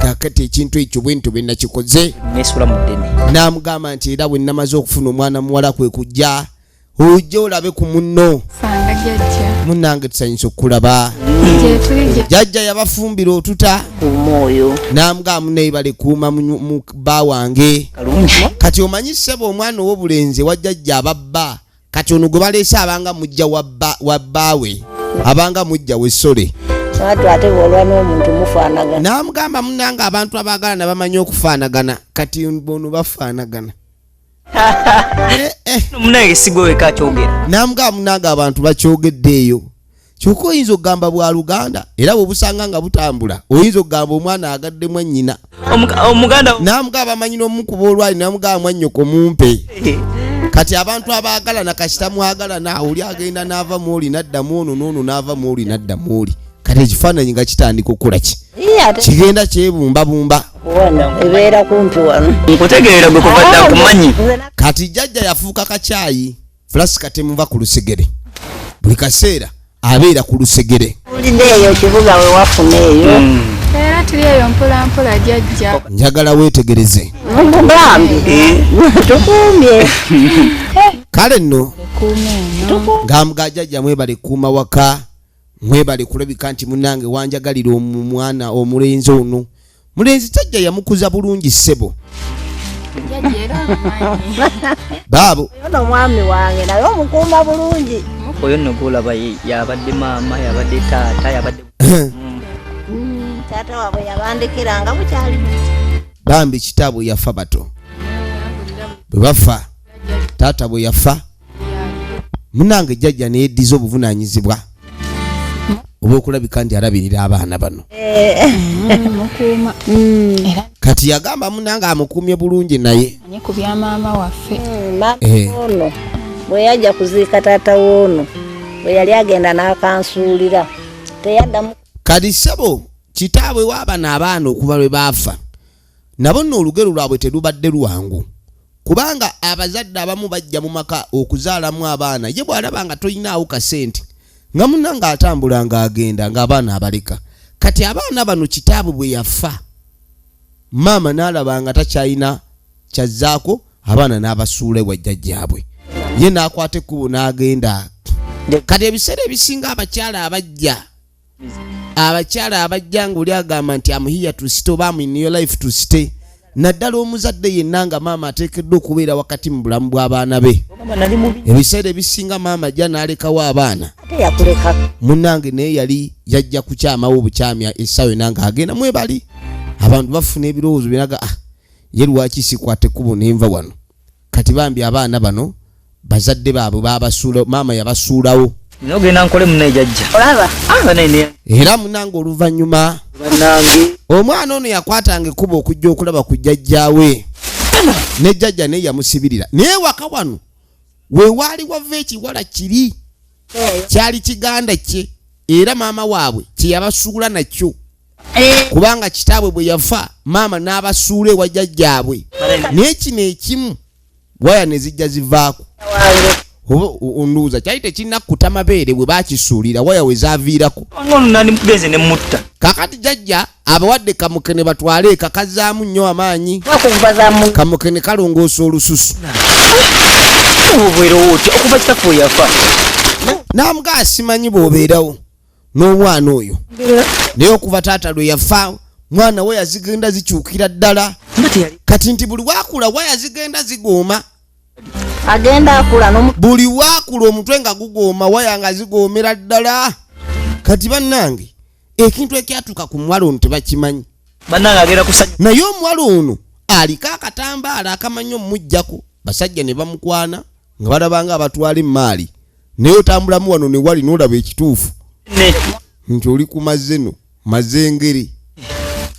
Kakati ekintu ekyo bwento bwe nakikoze
nesula mu ddene
n'amugamba nti era bwe namaze okufuna omwana muwala kwe kujja ojje olabe ku munno munnange tusanyusa okukulaba jjajja yabafumbira otuta
omwoyo
n'amugamba munnaye balekuuma mu bba wange kati omanyi ssebo omwana ow'obulenzi wa jjajja ababba kati ono gwe baleese abanga mujja wa bbaawe abanga mujja w'essole
ate bw'olwa n'omuntu mufaanagana
n'amugamba munnange abantu abaagala bamanyi okufaanagana kati bono bafaanagana
munange sigwe weka kyogera
n'amugamba munnange abantu bakyogedde eyo kyokka oyinza okugamba bwa Luganda era bw'obusanga nga butambula oyinza okugamba omwana agadde mwannyina
omuganda
n'amugamba bamanyi n'omukuba olwali n'amugamba mwannyoko mumpe kati abantu abaagalana kasita mwagalana oli agenda n'ava mu oli n'addamu ono n'ono n'ava mu oli n'addamu oli kati ekifaananyi nga kitandika okukola ki kigenda kyebumbabumba
ebeera kumpi wano
nkutegeera gwe kuva kumanyi
kati jjajja yafuuka kacaayi fulasika temuva ku lusegere buli kaseera abeera ku lusegere
ulidde eyo kibuga we wafuna eyo
era tuli eyo mpolampola jjajja
njagala weetegereze
mugambye tukuumye
kale nno ng'amuga jjajja mwebale kuuma waka mwebale kulabika nti munnange wanjagalira omwana omulenzi ono mulenzi tajja yamukuza bulungi ssebo baabo
ono mwami wange naye omukuuma bulungi
oyo nno gwolaba yabadde maama yabadde taata yabadde
taata waabwe yabandikiranga bukyali
bambi kitaabwe yafa bato bwe bafa taata bwe yafa munnange jjajja neyeddiza obuvunaanyizibwa obwokulabika nti alabirira abaana bano kati yagamba munnange amukuumye bulungi naye
ku bya maama waffe
ono bwe yajja kuziika taata w'ono bwe yali agenda n'akansuulira teyaddamu
kati ssebo kitaabwe w'abano abaana okuva lwe baafa nabo nno olugero lwabwe terubadde lwangu kubanga abazadde abamu bajja mu maka okuzaalamu abaana ye bw'alaba nga toyinaawo kasente nga munnange atambula ng'agenda ng'abaana abaleka kati abaana bano kitaabwe bwe yafa maama n'alaba nga takyayina kyazzaako abaana n'abasuula ewa jjajjaabwe ye n'akwata ekkubo n'agenda kati ebiseera ebisinga abakyala abajja ng'oli agamba nti am here to stay oba am in your life to stay naddala omuzadde yenna nga maama ateekeddwa okubeera wakati mu bulamu bw'abaana be ebiseera ebisinga maama ajja n'alekawo abaana munnange naye yali yajja kukyamawo obukyamya essaawa enanga agenda mwebali abantu bafuna ebirowoozo biraga ye lwaki sikwate ekkubo nenva wano kati bambi abaana bano bazadde baabwe babasuula maama yabasuulawo
nogenda nkole munaye jjajja
olaba
era munnange oluvannyuma omwana ono yakwatanga ekkubo okujja okulaba ku jjajjaawe ne jjajja naye yamusibirira naye waka wano we waali wava ekiwala kiri kyali kiganda kye era maama waabwe kye yabasuula nakyo kubanga kitaabwe bwe yafa maama n'abasuula ewa jjajjaabwe naye kino ekimu waya ne zijja zivaako onduuza kyali tekirina kuta mabeere bwe bakisuulira waya we zaaviirako
ono nani mugenze ne mutta
kakati jjajja abawadde kamukene batwale eka kazzaamu nnyo amaanyi kamukene kalongoosa olususu
obwero otya okuva kitaffe yafa
Namuga simanyi bw'obeerawo n'omwana oyo naye okuva taata lwe yafa mwana we yazigenda zikyukira ddala kati nti buli waakula waya zigenda zigooma
agenda akula
buli waakula omutwe nga gugooma waya nga zigoomera ddala kati bannange ekintu ekyatuuka ku muwala ono tebakimanyi
bannange agenda kusajja
naye omuwala ono aliko akatambaala akamanyi omujjako basajja ne bamukwana nga balabanga abatwala emaali naye otambulamu wano ne wali n'olaba ekituufu nti oli ku mazeno mazengere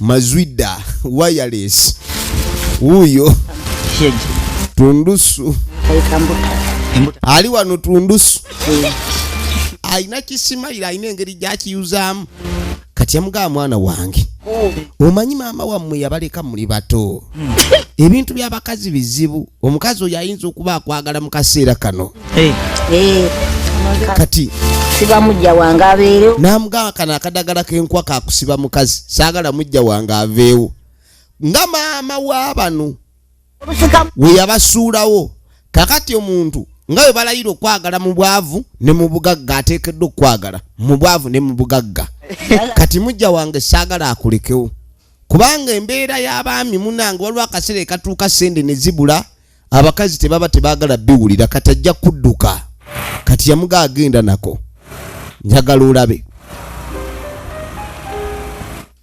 mazwidda wireless wuuyo tundusu ali wano tundusu alina kisimalira alina engeri gyakiyuzaamu kati yamugaba mwana wange omanyi maama wammwe yabaleka muli bato ebintu by'abakazi bizibu omukazi oyo ayinza okuba akwagala mu kaseera kano kati
siba mujja wange abeerewo
namugaba kano akadagala k'enkwa kakusiba mukazi saagala mujja wange aveewo nga maama w'abano we yabasuulawo kakati omuntu nga we balayira okwagala mu bwavu ne mu bugagga ateekeddwa okwagala mu bwavu ne mu bugagga kati mujja wange saagala akulekewo kubanga embeera y'abaami munange waliwo akaseera ekatuuka sente ne zibula abakazi tebaba tebaagala biwulira kati ajja kudduka kati yamuga agenda nako njagala olabe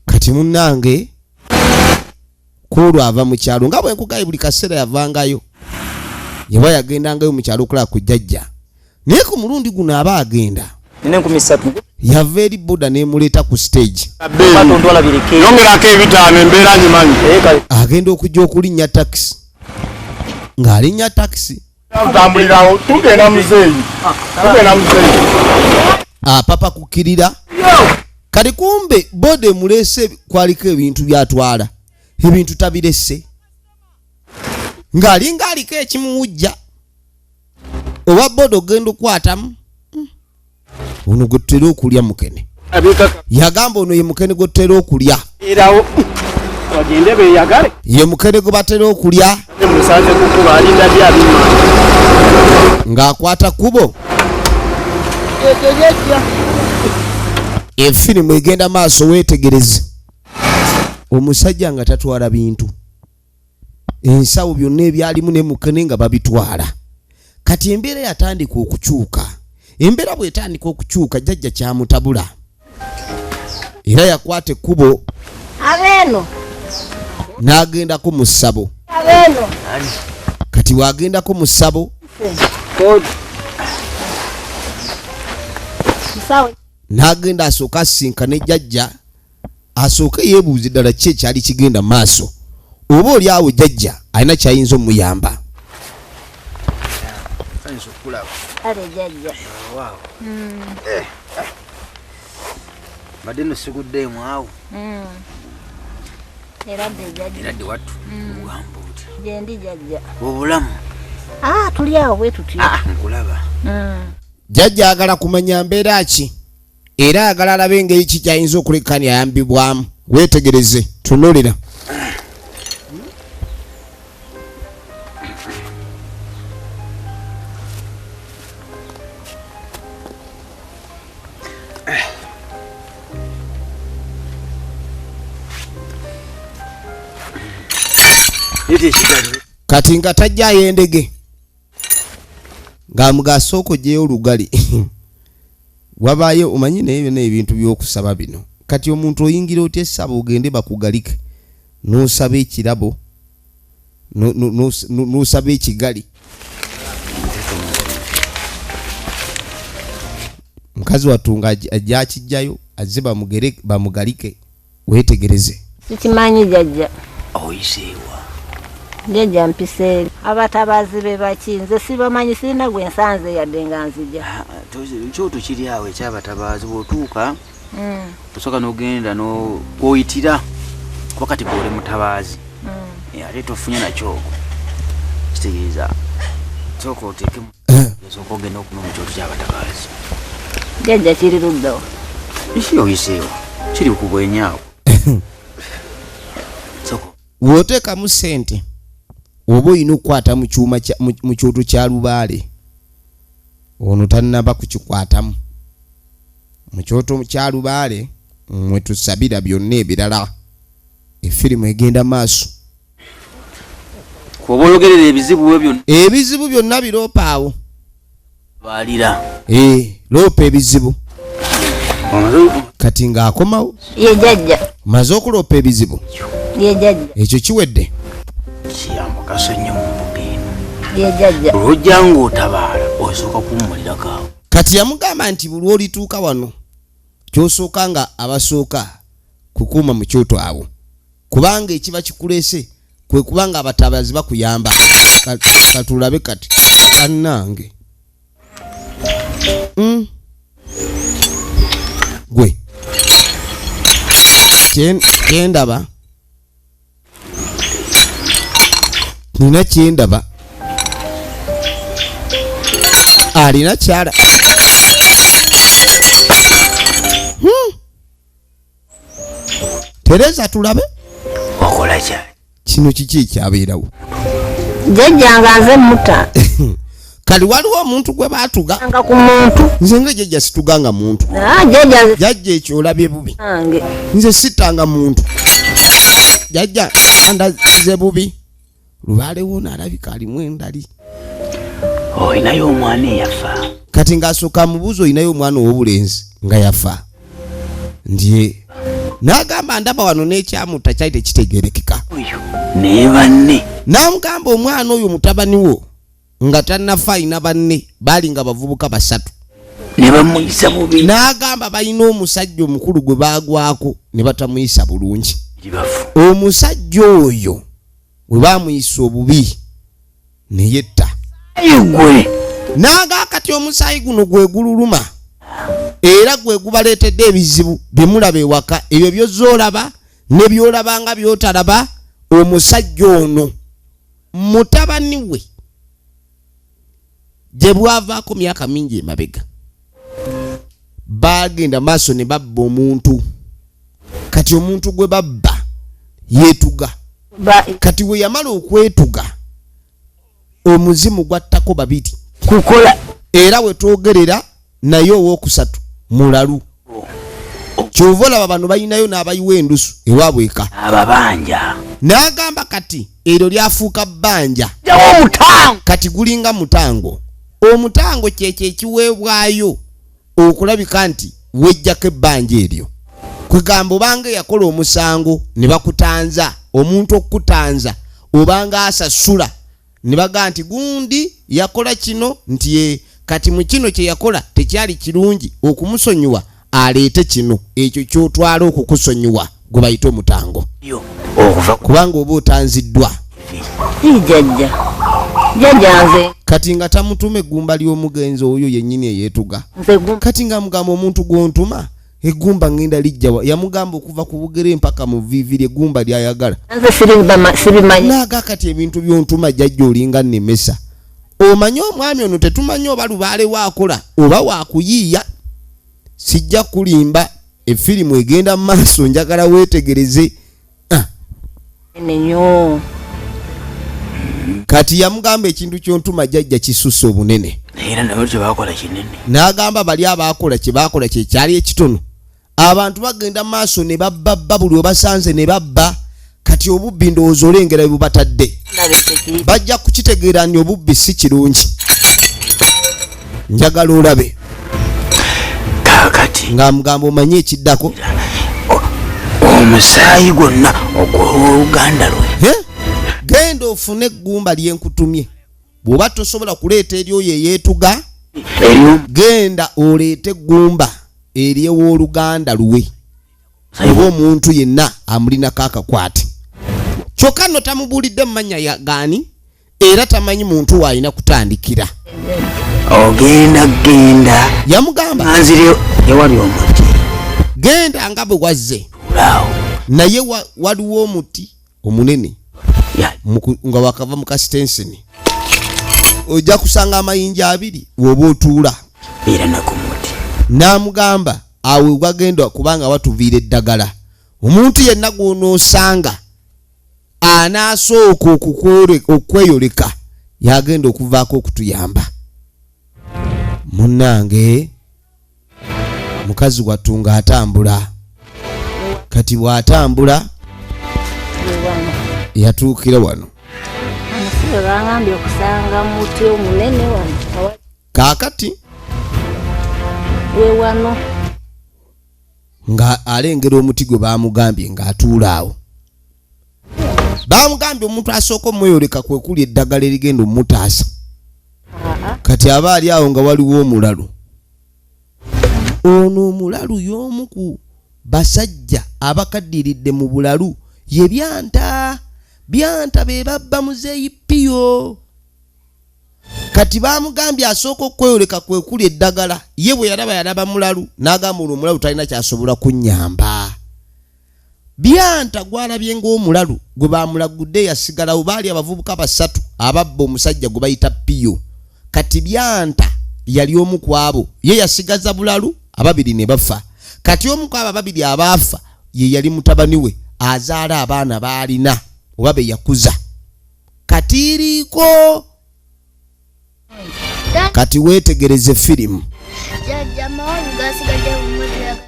kati munange kuolwo ava mu kyalo nga bwe nkugaye buli kaseera yavangayo yaba yagendangayo mu kyalo okulaba ku jjajja naye ku mulundi guno aba agenda
nina 13
yava eri boda n'emuleeta ku stage
yongerako ebitaano embeera nyimanyi
agenda okujja okulinnya takisi ng'alinnya takisi
tutambulirawo tugenda muzeeyi
apapa kukkirira kati kumbe boda emuleese kwaliko ebintu byatwala ebintu tabirese ng'alinga aliko ekimuwujja oba boda ogenda okwatamu ono gwe tutera okulya mukene yagamba ono ye mukene gwe tutera okulya
erawo bagende beeyagale
ye mukene gwe batera okulya
musanze kukuba alinda byabima
ng'akwata kubo efirimu egenda maaso weetegereze omusajja nga tatwala bintu ensawo byonna ebyalimu ne mukene nga babitwala kati embeera yatandika okukyuka embeera bwetandika okukyuka jjajja kyamutabula era yakwata ekkubo
abeeno
n'agendako mu ssabo
abeeno
kati waagendako mu ssabo n'agenda asooka asinkane jjajja asooke yeebuuze ddala ki ekyali kigenda maaso oba oli awo jjajja alina kyayinza omuyamba
ale jjajja
badde no siguddeemu awo
eradde jjajja
eradde wattu bugambuuti
gyendi jjajja
obulamu
tuli awo bwe tutya
nkulaba
jjajja agala kumanya mbeera ki era agala alabe engeri ki kyayinza okulekani ayambibwamu weetegereze tunulira kati nga tajjayo endege ng'amugasooka ogyeyo olugali wabaayo omanyi naye byonna ebintu by'okusaba bino kati omuntu oyingira otya essaba ogende bakugalike n'osaba ekirabo n'osaba ekigali mukazi wattu nga ajja akijjayo azze bamugalike weetegereze
sikimanyi jjajja
oyiseewa
jjajja mpiseeri abatabaazi be bakinze sibamanyi sirina gwe nsanze yadde nga nzija
kyoto kiri awo ekyabatabaazi bw'otuuka osooka n'ogenda oyitira kuba kati bw'oli mutabaazi ate tofunye nakyogo kitegeeza sooka oteekemu osooka ogenda okuna mu kyoto ky'abatabaazi
jjajja kiri luddawa
isi oyiseewa kiri ku bwenyaawo
w'oteekamu ssente oba olina okukwata mu kyuma mu kyoto kya lubaale ono tannaba kukikwatamu mu kyoto kya Lubaale mwe tusabira byonna ebirala effirimu egenda maaso
kuba oyogerera
ebizibu byonna biroopa awo
balira
loopa ebizibu kati ng'akomawo
ye jjajja
maze okuloopa ebizibu
ye jjajja
ekyo kiwedde
kiyamugaso nnyo mu mbuga eno
ye jjajja
olwojja ng'otabaala osooka kuwummulirako awo
kati yamugamba nti buli olituuka wano kyosooka nga abasooka kukuuma mu kyoto awo kubanga ekiba kikuleese kwe kubanga abatabazi bakuyamba katulabe kati kannange gwe kyendaba nina kyendaba alina kyala Teresa tulabe
okola kyali
kino kiki ekyabeerawo
jjajja nga nze muta
kali waliwo omuntu gwe baatuga
nga ku muntu
nze nga jjajja situganga muntu jjajja ekyo olabye bubi nze sitanga muntu jjajja andaze bubi Lubaale woona alabika alimu endali
olinayo omwana eyafa
kati ng'asooka mubuuza olinayo omwana ow'obulenzi nga yafa ndye n'agamba ndaba wano n'ekyamutta kyali tekitegeerekeka
naye banne
n'amugamba omwana oyo mutabani wo nga tannafa alina banne baali nga bavubuka 3
ne bamuyisa bubi
n'agamba balina omusajja omukulu gwe baagwako ne batamuyisa bulungi omusajja oyo we baamuyisa obubi ne yetta
gwe
n'aga kati omusaayi guno gwe gululuma era gwe gubaleetedde ebizibu bye mulaba ewaka ebyo by'ozoolaba ne by'olaba nga by'otalaba omusajja ono mutabani we gye bwavaako myaka mingi emabega baagenda maaso ne babba omuntu kati omuntu gwe babba yeetuga kati we yamala okwetuga omuzimu gwattako 2
kukola
era we twogerera naye ow'okusatu mulalu kyova olaba bano balinayo n'abayiwa endusu ewaabwe eka
ababanja
n'agamba kati eryo lyafuuka bbanja kati gulinga mutango omutango kyekyo ekiweebwayo okulabika nti wejjako ebbanja eryo kwegamba obanga yakola omusango ne bakutanza omuntu okukutanza obanga asasula ne baga nti gundi yakola kino nti kati mu kino kye yakola tekyali kirungi okumusonyiwa aleete kino ekyo kyotwala okukusonyiwa gwe bayita omutango kubanga oba otanziddwa
jjajja nze
kati nga tamutuma eggumba ly'omugenzi oyo yennyini eyeetuga kati nga mugamba omuntu gw'ontuma eggumba ngenda lijja yamugamba okuva ku bugere mpaka mu viviri eggumba lyayagala naaga kati ebintu by'ontuma jjajja olinga nnemesa omanye omwami ono tetumanyi oba Lubaale waakola oba waakuyiiya sijja kulimba effirimu egenda mu maaso njagala weetegereze kati yamugamba ekintu ky'ontuma jjajja kisusse obunene
era nabo kyebakola kinene
n'agamba bali abaakola kye baakola kye kyali ekitono abantu bagenda maaso ne babba buli obasanze ne babba kati obubbi ndowooza olengera bwe bubatadde bajja kukitegeera nti obubbi si kirungi njagala olabe
kakati
ng'amugamba omanye ekiddako
omusaayi gwonna ogw'oluganda lwe
genda ofune eggumba lyenkutumye bw'oba tosobola kuleeta eryoyo eyeetuga genda oleete eggumba ery'owooluganda luwe oba omuntu yenna amulinako akakwate kyokka nno tamubuulidde mu mannya gaani era tamanyi muntu w'alina kutandikira
genda
yamugamba
anzire ewali omuti
genda nga bwe wazze naye waliwo omuti omunene nga wakava mu kasitenseni ojja kusanga amayinja 2 woba otuula
era nakumuti
n'amugamba awe wagenda kubanga watuviira eddagala omuntu yenna gw'onoosanga anaasooka okweyoleka yagenda okuvaako okutuyamba Munnange mukazi watunga atambula kati bw'atambula yatuukira wano
bangambye okusanga muti omunene wano
kaakati
we wano
nga alengera omuti gwe baamugambye ng'atuula awo. Baamugambye omuntu asooka omweyoleka kwe kuli eddagala erigenda omutaasa. Kati aba ali awo nga waliwo omulalu. Ono omulalu y'omu ku basajja abakaddiridde mu bulalu ye byanta be babba muzeeyi Piyo. Kati baamugambye asooka okweyoleka kwe kuli eddagala ye bwe yalaba mulalu n'agamba olwo omulalu talina kyasobola kunnyamba. Byanta gwalabye ng'omulalu gwe baamulagudde yasigalawo baali abavubuka basatu ababba omusajja gwe bayita Piyo. Kati byanta yali omu ku abo ye yasigaza bulalu ababiri ne bafa. Kati omu ku abo ababiri abaafa ye yali mutabani we azaala abaana baalina oba be yakuza. Katiiriko kati weetegereze firimu.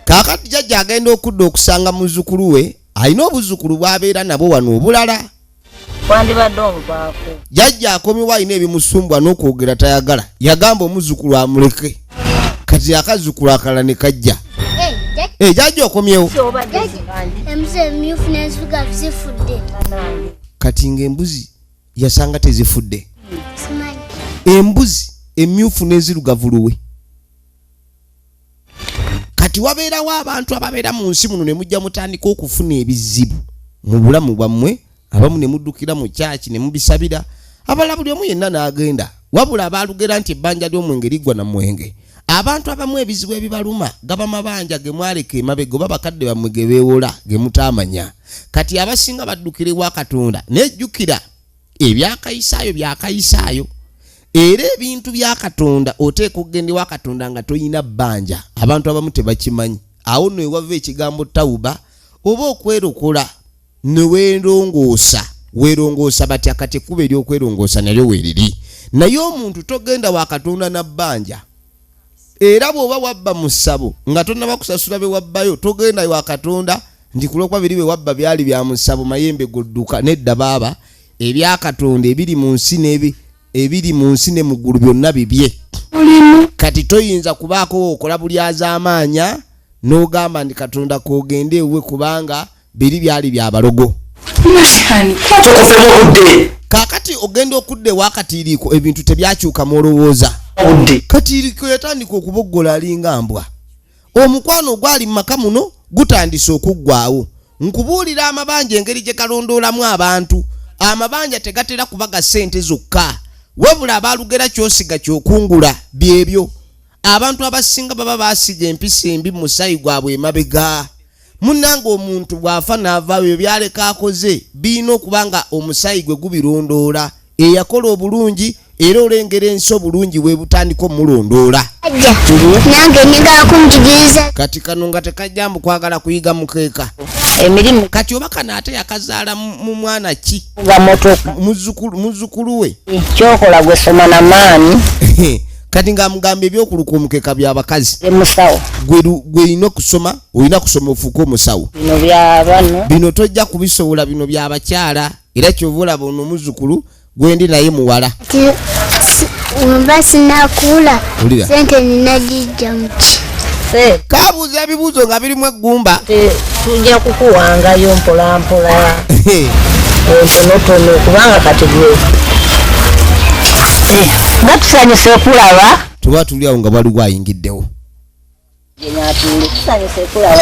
Kaakati jjajja agenda okudda okusanga muzzukulu we alina obuzzukulu bw'abeera nabo wano obulala.
Kwandibadde omupaako.
Jjajja akomyewo alina ebimusumbwa n'okwogera tayagala. Yagamba omuzzukulu amuleke. Kati akazzukulu akalala ne kajja. Jjajja okomyewo. Kati ng'embuzi yasanga tezifudde. Embuzi emyufu n'enzirugavu luwe. Kati wabeerawo abantu ababeera mu nsi muno ne mujja mutandika okufuna ebizibu mu bulamu bwammwe. Abamu ne muddukira mu kyaki ne mubisabira. Abalala buli omu yenna n'agenda. Wabula abaalugera nti ebbanja ly'omwenge liggwa na mwenge. Abantu abamu ebizibu ebibaluma gaba mabanja ge mwaleka emabega oba bakadde bammwe ge beewola ge mutaamanya. Kati abasinga baddukira ewa Katonda nejjukira ebyakayisaayo byakayisaayo. Era ebintu bya Katonda oteeka okugenda ewa Katonda nga toyina bbanja. Abantu abamu tebakimanyi. Awo nno ewava ekigambo tawuba oba okwerokola ne weerongoosa batya kati ekkuba ery'okwerongoosa nalyo weeriri. Naye omuntu togenda wa Katonda na bbanja. Era bw'oba wabba mu ssabo nga tonnaba kusasula be wabbayo togenda wa Katonda nti kulokwa biri be wabba byali bya mu ssabo mayembe godduka nedda baaba ebya Katonda ebiri mu nsi ne mu ggulu byonna bibye. Kati toyinza kubaako okola buli azaamaanya n'ogamba ndi Katonda kogende ewe kubanga biri byali bya balogo. Kaakati ogenda okudde wakatiiriko ebintu tebyakyuka mwolowooza. Katiiriko yatandika okuboggola alinga mbwa. Omukwano gwali mu maka muno gutandise okuggwaawo. Nkubuulira amabanja engeri gye galondoolamu abantu. Amabanja tegatera kubaga ssente zokka. Wabula abaalugera kyosiga kyokungula byebyo. Abantu abasinga baba baasiga empisa embi mu musayi gwabwe emabega. Munnange omuntu bw'afa n'avaayo byaleka akoze birina okubanga omusayi gwe gubirondoola. Eyakola obulungi era olengera ensi obulungi we butandika omulondoola.
Nange njagala kunjigiriza.
Kati kano nga tekajjambu kwagala kuyiga mukeeka.
Emirimu
Kati oba kana ate yakazaala mu mwana ki?
ga motoka.
Muzzukulu we.
Kyokola gwe soma na maani.
Kati nga mugamba ebyokuluka omukeeka by'abakazi.
Musawo.
Gwe olina kusoma ofuuke omusawo.
Bino by'abano.
Bino tojja kubisobola bino by'abakyala. Era kyova olaba ono muzzukulu gwendi naye muwala.
Wemba sinakula sente ninagijja muki.
Kabuuza ebibuuzo nga birimu eggumba.
Tujja kukuwangayo mpolampola. Tonotono kubanga kati gwe. Nga tusanyuse okulaba.
Tuba tuli awo nga waliwo ayingiddewo.
Tusanyuse okulaba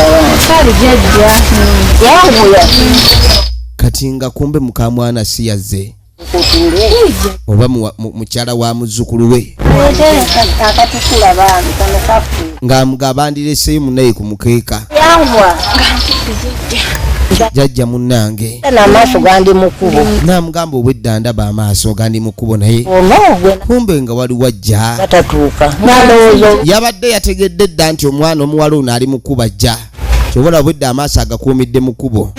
kali jjajja. Yabuya.
Kati nga kumbe mukamwana si yazze. Oba mukyala wa muzzukulu we. Nga bandireseeyo munnaye ku mukeeka. Jjajja munnange.
N'amaaso gandi mu kkubo.
Naamugamba obwedda ndaba amaaso gandi mu kkubo naye. Kumbe nga waliwo ajja.
Batatuuka.
Yabadde yategedde dda nti omwana omuwala ono ali mu kkubo ajja. Kyobola obwedda amaaso agakuumidde mu kkubo.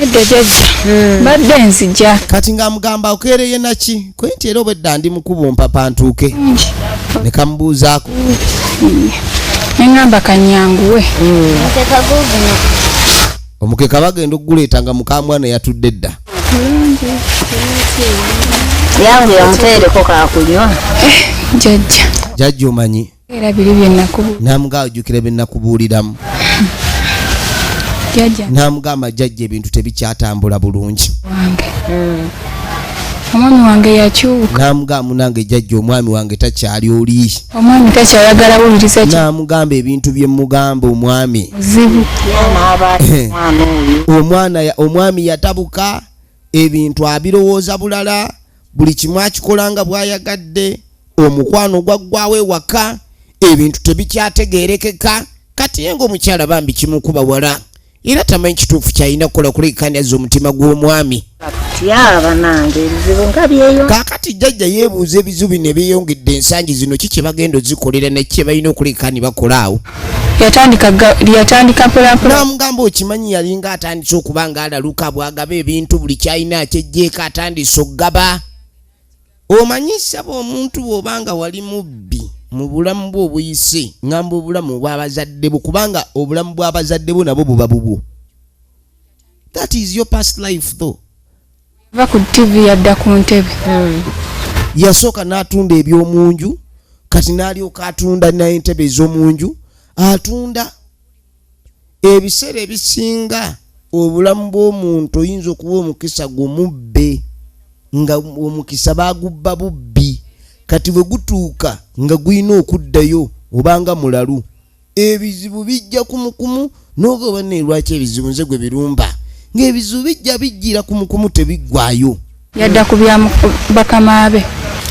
Badde nzija.
Kati ng'amugamba okeereye naki? Kwe nti era obwedda ndi mu kkubo mpapa ntuuke. ne kambuuzaako
neŋŋamba kanyanguwe
omukeka bagenda okuguleeta nga mukamwana yatudde dda
yange yamuteereko kakunywa
jjajja
omanyi
era biri byennakubuulira
namugamba ojjukira byennakubuuliramu
jjajja
namugamba jjajja ebintu tebikyatambula bulungi
omwami wange yakyuka
namugamba munange jjajja omwami wange takyali oli
omwami takyayagala wuliriza
namugamba ebintu bye mugamba omwami
zibu
omwami yatabuka ebintu abirowooza bulala buli kimu akikolanga bwayagadde omukwano gwaggwawo ewaka ebintu tebikyategeerekeka kati ye ng'omukyala bambi kimukuba wala era tamanyi kituufu kyalina kukola kuleekaniaza omutima gw'omwami
tyaba nange ebizibu nga byeyo
kaakati jjajja yeebuuza ebizibu bino ebyeyongedde ensangi zino kiki bagenda ozikolera nekye balina okuleekani bakola awo
lyatandika mpolampola
namugamba okimanyi yalinga atandise okuba nga alaluka bwagaba ebintu buli kyalina akyejjeeko atandise okugaba omanyi saba omuntu bw'obanga wali mubbi mu bulamu bwo obuyise ngamba obulamu bw'abazadde bo kubanga obulamu bw'abazadde bo nabo buba bubwo that is your past life though
va ku TV yadda ku ntebe
yasooka n'atunda ebyomunju kati n'alyoka atunda n'entebe ez'omunju atunda ebiseera ebisinga obulamu bw'omuntu oyinza okuba omukisa gumubbe nga omukisa bagubba bubbi kati bwe gutuuka nga guyina okuddayo obanga mulalu ebizibu bijja kumukumu n'ogoba neerwaki ebizibu nze gwe birumba ng'ebizibu bijja bijjira kumukumu tebiggwayo
yadda ku bya bakama be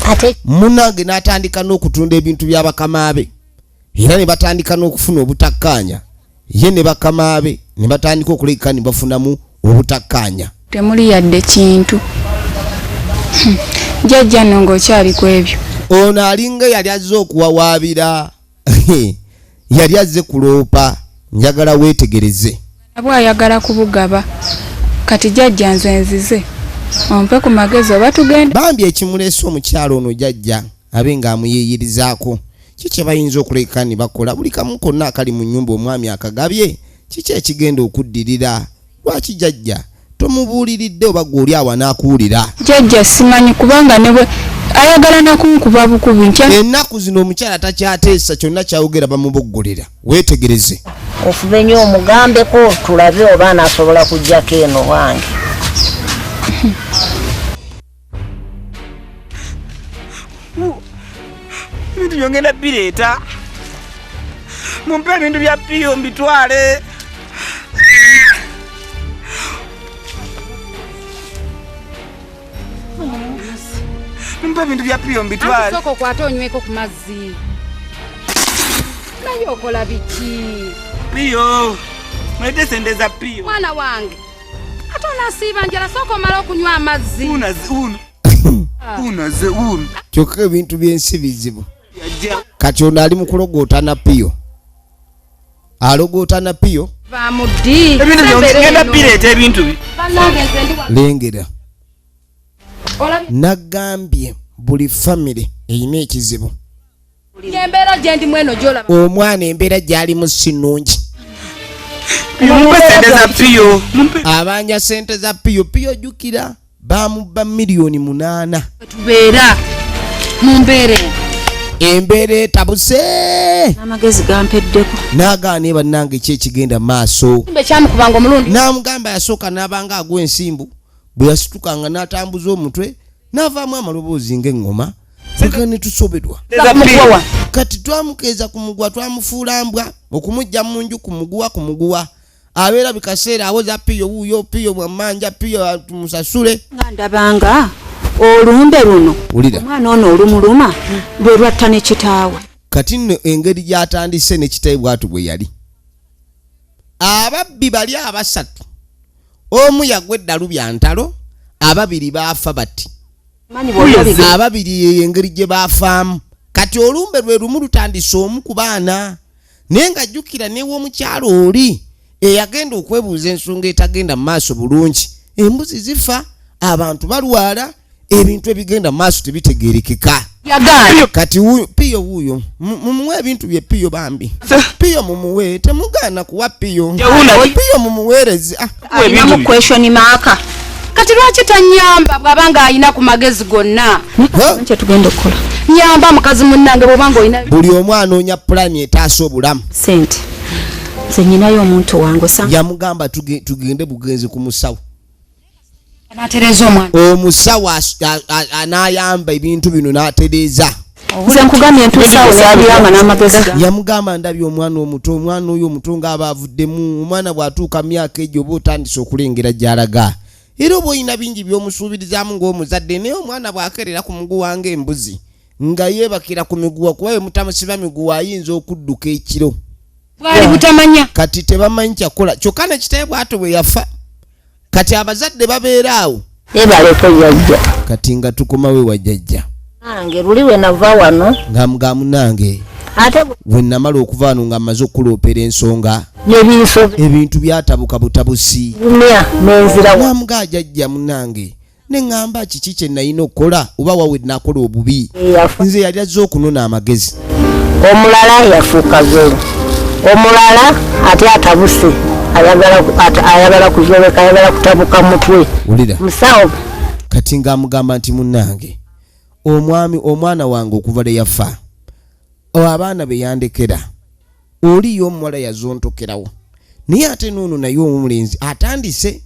ate
munange n'atandika n'okutunda ebintu bya bakama be era ne batandika n'okufuna obutakkaanya ye ne bakama be ne batandika okuleka ne bafunamu obutakkaanya
temuli yadde kintu jjajja nno ng'okyali ku ebyo
ono alinga yali azze okuwawaabira yali azze kuloopa njagala weetegereze
nabwe ayagala kubugaba kati jjajja nze nzize ompe ku magezi oba tugenda
bambi ekimuleese omukyalo ono jjajja abe ng'amuyeeyirizaako kiki bayinza okuleka ne bakola buli kamu konna akali mu nnyumba omwami akagabye kiki ekigenda okuddirira lwaki jjajja tomubuuliridde oba gw'oli awo n'akuwulira
jjajja simanyi kubanga ne bwe ayagala nakunkuba bukubi nkya
ennaku zino omukyala takyateesa kyonna kyayogera bamuboggolera weetegereze
ofube nnyo omugambeko tulabe oba anaasobola kujjako eno wange
ebintu byongenda bireeta mumpe ebintu bya piyo mbitwale mumpe ebintu bya piyo mbitwale
soko kwata onyweko ku mazzi naye okola biki
piyo mwete sente za piyo
mwana wange ate onasiiba njala soko omala okunywa amazzi
unaze uno
kyokka ebintu by'ensi bizibu kati ono ali mu kulogootana piyo alogootana piyo
bamuddi
ebintu byongenda bireeta ebintu bi
lengera nagambye buli famire erina ekizibu
embeera gye ndimu eno gyolaba
omwana embeera gy'alimu si nnungi
mumpe sente za piyo
abanja sente za piyo piyo jjukira bamubba miliyoni 8
tubeera mu mbeera
embeera etabuse
amagezi gampeddeko
n'agaana ebannange kyekigenda maaso
kyamukubanga omulundi
n'amugamba yasooka n'abanga agw'ensimbu bwe yasitukanga n'atambuza omutwe n'avaamu amaloboozi ng'eŋŋoma feka ne tusoberwa kati twamukeeza ku muguwa twamufuula mbwa okumujja mu nju ku muguwa abeera bikaseera awoza piyo wuuyo piyo bwammanja piyo tumusasule
nga ndabanga olumbe luno omwana ono olumuluma lwe lwatta ne kitaawe
kati nno engeri gy'atandise ne kitaawe bwatu bwe yali ababbi bali abasatu omu yagwa eddalu bya ntalo ababiri baafa bati ababiri engeri gye baafaamu kati olumbe lwe lumu lutandise omu ku baana naye nga jjukira n'ew'omukyalo oli eyagenda okwebuuza ensonga etagenda mu maaso bulungi embuzi zifa abantu balwala ebintu ebigenda mu maaso tebitegeerekeka kati piyo piyo wuyo mumuwe ebintu bye piyo bambi piyo mumuwe temugana kuwa piyo piyo mumuwerezi
alina mu question mark kati lwaki tanyamba bwabanga alina ku magezi gonna
kye tugenda okukola
nyamba mukazi munnange bwobanga olina
buli omwana onya plan etaasa obulamu
sente nze nyinayo omuntu wange
yamugamba tugende bugenzi ku musawo
anatereza omwana
omusawo anayamba ebintu bino n'atereza
nze nkugambye ntusawo yabiyanga n'amagezi
yamugamba ndabye omwana omuto omwana oyo omuto ng'aba avuddemu omwana bw'atuuka myaka egyo oba otandise okulengera gy'alaga era oba olina bingi by'omusuubirizaamu ng'omuzadde naye omwana bw'akerera ku muguwa ng'embuzi nga yeebakira ku miguwa kuba mutamusiba miguwa ayinza okudduka ekiro
bwali butamanya
kati tebamanyi kyakola kyokka ne kitaawe bw'ato bwe yafa kati abazadde babeera awo
yebaleko jjajja
kati nga tukomawe wa jjajja
nange luli we nava wano
nga muga munange
ate
bwe namala okuva wano nga mmaze okuloopera ensonga ebintu byatabuka butabusi
nenzira
namuga jjajja munange neŋŋamba kiki kye nalina okukola oba wawe nakola obubi nze yali azze okunona amagezi
omulala yafuuka zero omulala ate atabuse ayagala kuzoleka ayagala kutabuka mutwe musawo
kati ng'amugamba nti munnange omwana wange okuva lwe yafa abaana be yandekera oliyo omuwala yazontokerawo naye ate noono naye omulenzi atandise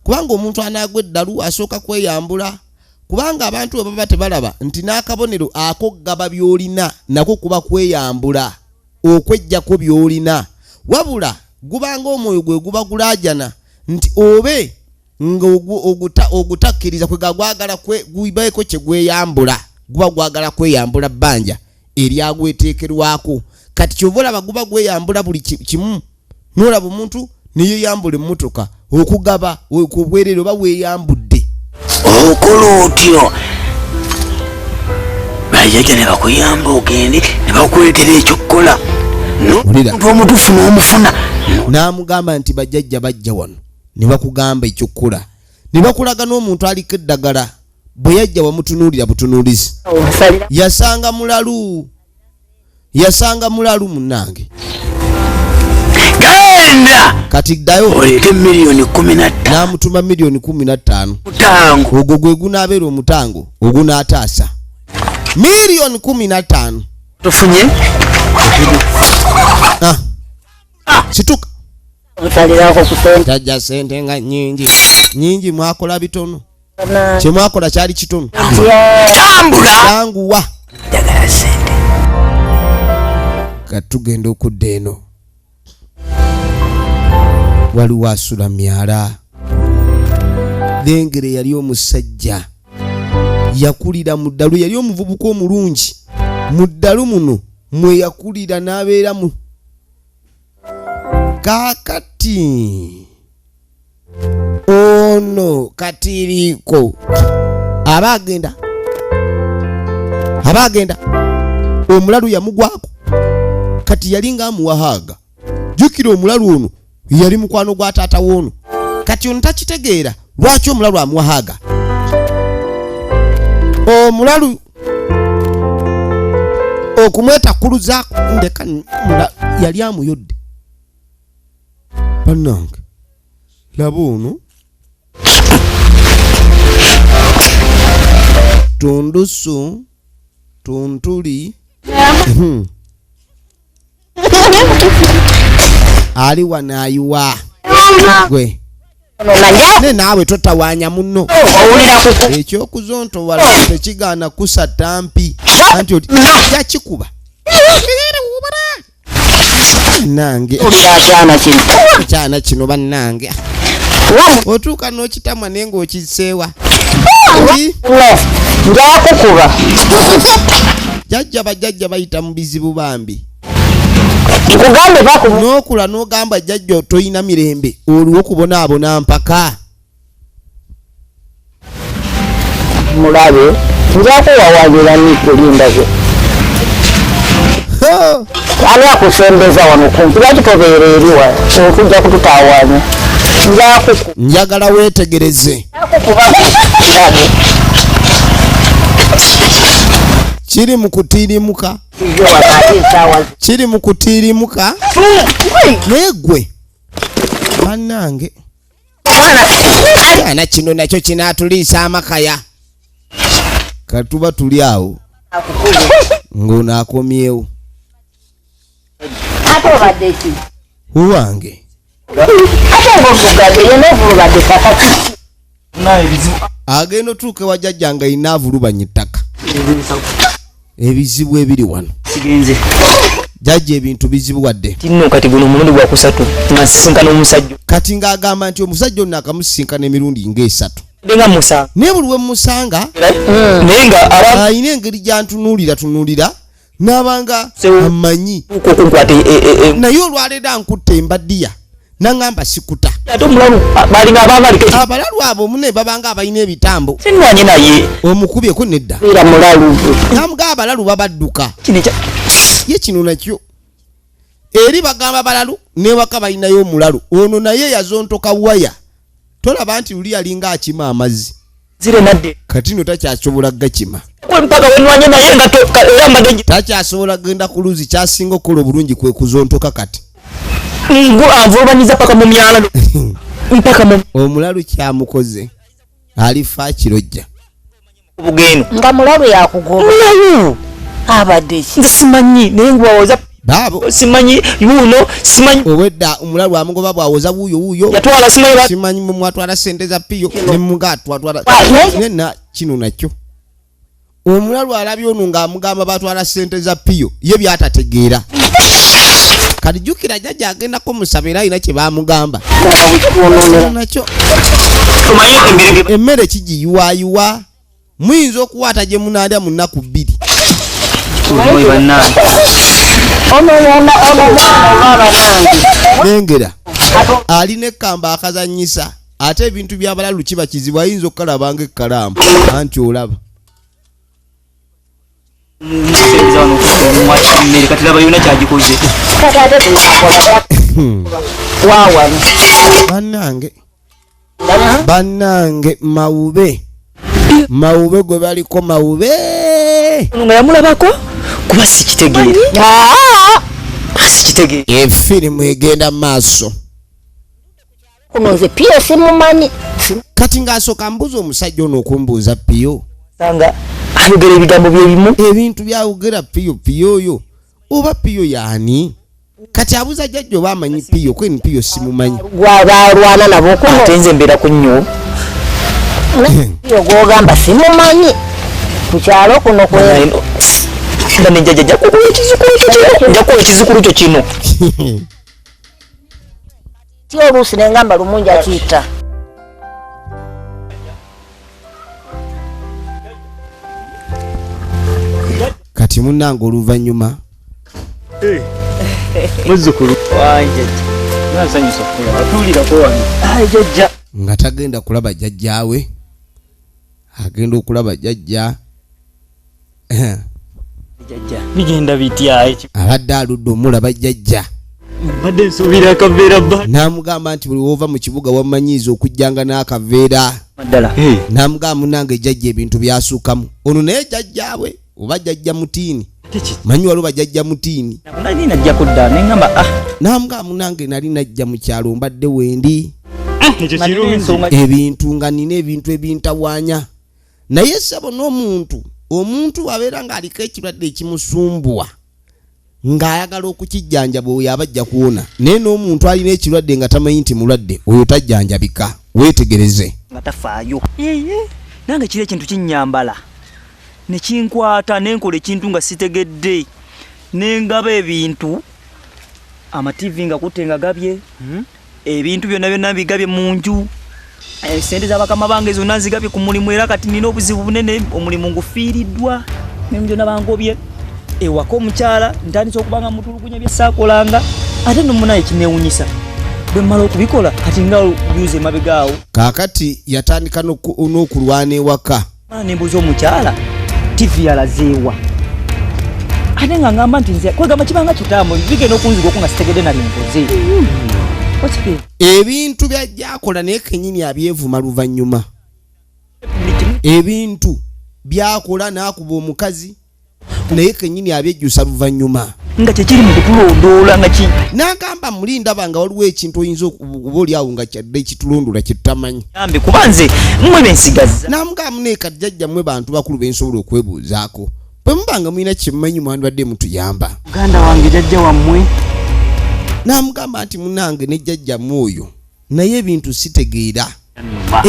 kubanga omuntu anaagwa eddalu asooka kweyambula kubanga abantu bwe baba tebalaba nti n'akabonero akoggaba by'olina nako kuba kweyambula okweggyako by'olina wabula gubanga omwoyo gwe guba gulaajana nti obe nga ogutakkiriza kwega gwagala gubaeko kye gweyambula guba gwagala kweyambula bbanja eryagweteekerwako kati kyova olaba guba gweyambula buli kimu n'olaba omuntu niyeyambula emmotoka okugaba okubwerere oba weeyambudde
okola otyo bajjajja ne bakuyamba ogende ne bakuleetera ekyokukola omuntu omutuufu n'omufuna
n'amugamba nti bajjajja bajja wano ne bakugamba ekyokukola ne bakulaga n'omuntu aliko eddagala bwe yajja wamutunuulira butunuulizi yasanga mulalu munnange
genda
kati ddayo
oleete miliyoni 15
n'amutuma miliyoni 15 ogwo gwe gunaabeera omutango ogunaataasa miliyoni 15
tufunye
situka
nsalirako kusente
jajja sente nga nyingi mwakola bitono kye mwakola kyali kitono tanguwa
njagala sente
katugenda okudda eno waliwo asula myala lengere yali omusajja yakulira mu ddalu yali omuvubuka omulungi mu ddalu muno mwe yakulira n'abeeramu kaakati ono katiriiko abaagenda omulalu yamugwako kati yali ng'amuwahaaga jjukira omulalu ono yali mukwano gwa taata woono kati ono takitegeera lwaki omulalu amuwahaaga omulalu okumwetakkuluzaako ndeka yali amuyodde bannange laba ono tundusu tuntuli ali wanaayiwa gwe ne naawe totawaanya munno ekyokuzonto wala tekigaana kusa tampi anti oti jakikuba nange kyana kino bannange otuuka n'okitamwa naye ng'okiseewa
njakukuba
jajja bajjajja bayita mu bizibu bambi
nkugambe bakuba
n'okula n'ogamba jjajja toyina mirembe oliwo okubonaabona mpaka
mulabe njakuwawagira nikulinda gwe ani akusembeza wano kumpi lwaki tobeera eriwa okujja kututawaanya
njagala weetegereze kiri mu kutiirimuka kiri mu kutiirimuka negwe bannange ana kino nakyo kinaatuliisa amakaya katuba tuli awo ng'ono akomyewo uwange agenda otuuka ewa jjajja nga ina avulubanya ettaka ebizibu ebiri wano jjajja ebintu bizibuwadde
tinno kati guno omulundi gwa kusatu nga sisinkana omusajja
kati ng'agamba nti omusajja ono akamusisinkana emirundi ng'esatu
nga musanga
naye buli we musanga
naye nga
alina engeri gyantunuulira n'abanga amanyi naye olwaleero ankutta embaddiya naŋŋamba sikuta
ate omulalu balinga ababaliko
abalalu abo omune babanga abalina ebitambo
sinwanye naye
omukubyeko nedda namuga abalalu babadduka ye kino nakyo eri bagamba balalu newaka balinayo omulalu ono naye yazontoka waya tolaba nti luli yalinga akima amazzi
zire nadde
kati no takyasobola gakima
mpaka wenwanye naye nga tokaambadde
takyasobola genda ku luzi kyasinga okukola obulungi kwe kuzontoka kati
ngo anvubanyiza paka mu myala mpaka mu
omulalu kyamukoze alifa kirojja
obugeno
nga mulalu yakugoba abadde ki
simanyi naye ngwawoza
babo
simanyi yuno simanyi
obwedda omulalu amugoba bwawoza wuuyo
yatwala
simanyi mwatwala sente za piyo ne mugatwatwala nena kino nakyo omulalu alabye ono ng'amugamba batwala sente za piyo ye byatategeera kati jjukira jjajja agendako musaba era alina kye baamugamba nakyo emmere kigiyiwayiwa muyinza okuwaata gye munaalya mu nnaku 2 nengera alina ekkamba akazanyisa ate ebintu by'abalalu kiba kizibu ayinza okukalaba ng'ekkalaamu anti olaba bannange mawube gwe baliko mawube
nga yamulabako kuba sikitegeera
efirimu egenda mu maaso
nze piyo simumanyi
kati ng'asooka mbuza omusajja ono okumbuuza piyo
sanga ayogera ebigambo byebimu
ebintu byawogera piyo oyo oba piyo yaani kati abuuza jjajja oba amanyi piyo kweni piyo simumanyi
gwabalwana nabo kuno
ate nze mbeerako nnyo
piyo gwogamba simumanyi ku kyalo kuno
nga nejjajja njakuwa ekizukulu kyo kino
si oluusi nengamba lumungi akiyita
kati munnange oluvannyuma
muzzukulu wanje nasanyusa kuya atulirako wano
jjajja
nga tagenda kulaba jjajjaawe agenda okulaba jjajja
bigenda bitya
abadde aludde omulaba jjajja
mbadde nsuubira akaveera bba
n'amugamba nti buli woova mu kibuga wamanyiiza okujjanga n'akaveera
maddala
n'amugamba munange jjajja ebintu byasuukamu ono naye jjajjaawe oba jjajja mutiini manyi waliwo bajjajja mutiini
nali najja kudda neŋŋamba
n'amugamba munange nali najja mu kyalo mbadde wendi ebintu nga nina ebintu ebintawaanya naye sabo n'omuntu abeera ng'aliko ekirwadde ekimusumbuwa ng'ayagala okukijjanjaba oyo aba ajja kuwona naye n'omuntu alina ekirwadde nga tamanyi nti mulwadde oyo tajjanjabika weetegereze
nga tafaayo nange kiri ekintu kinnyambala ne kinkwata nenkola ekintu nga sitegedde nengaba ebintu amativi nga kutte nga gabye ebintu byonna byonna bigabye mu nju sente z'abakama bange zonna nzigabye ku mulimu era kati nina obuzibu bunene omulimu ngufiiriddwa nemu byonna bangobye ewaka omukyala ntandisa okubanga mutulugunya byesaakolanga ate nomunaye kinewunyisa bwe mmala okubikola kati nga yuze mabegaawo
kaakati yatandika n'okulwana ewaka
nembuuza omukyala tivi yalazeewa ate nga ngamba nti nze kwegamba kibanga kitaamu bigenda okunziga oku nga sitegedde nali nkoze
ebintu byajjakola naye kenyini abyevuma luvannyuma ebintu byakola n'akuba omukazi naye kenyini abyejjusa luvannyuma
nga kyekiri mu kutulondoola nga ki
n'agamba mulinda banga waliwo ekintu oyinza okuba oli awo nga kyadde ekitulondoola kye tutamanyi
ambe kuba nze mmwe bensigaza
n'amugamba muneeka jjajja mmwe bantu bakulu bensobola okwebuuzaako bwe mubanga mulina kyemumanyi mwandibadde mutuyamba
muganda wange jjajja wammwe
n'amugamba nti munange ne jjajja mmwe oyo naye ebintu sitegeera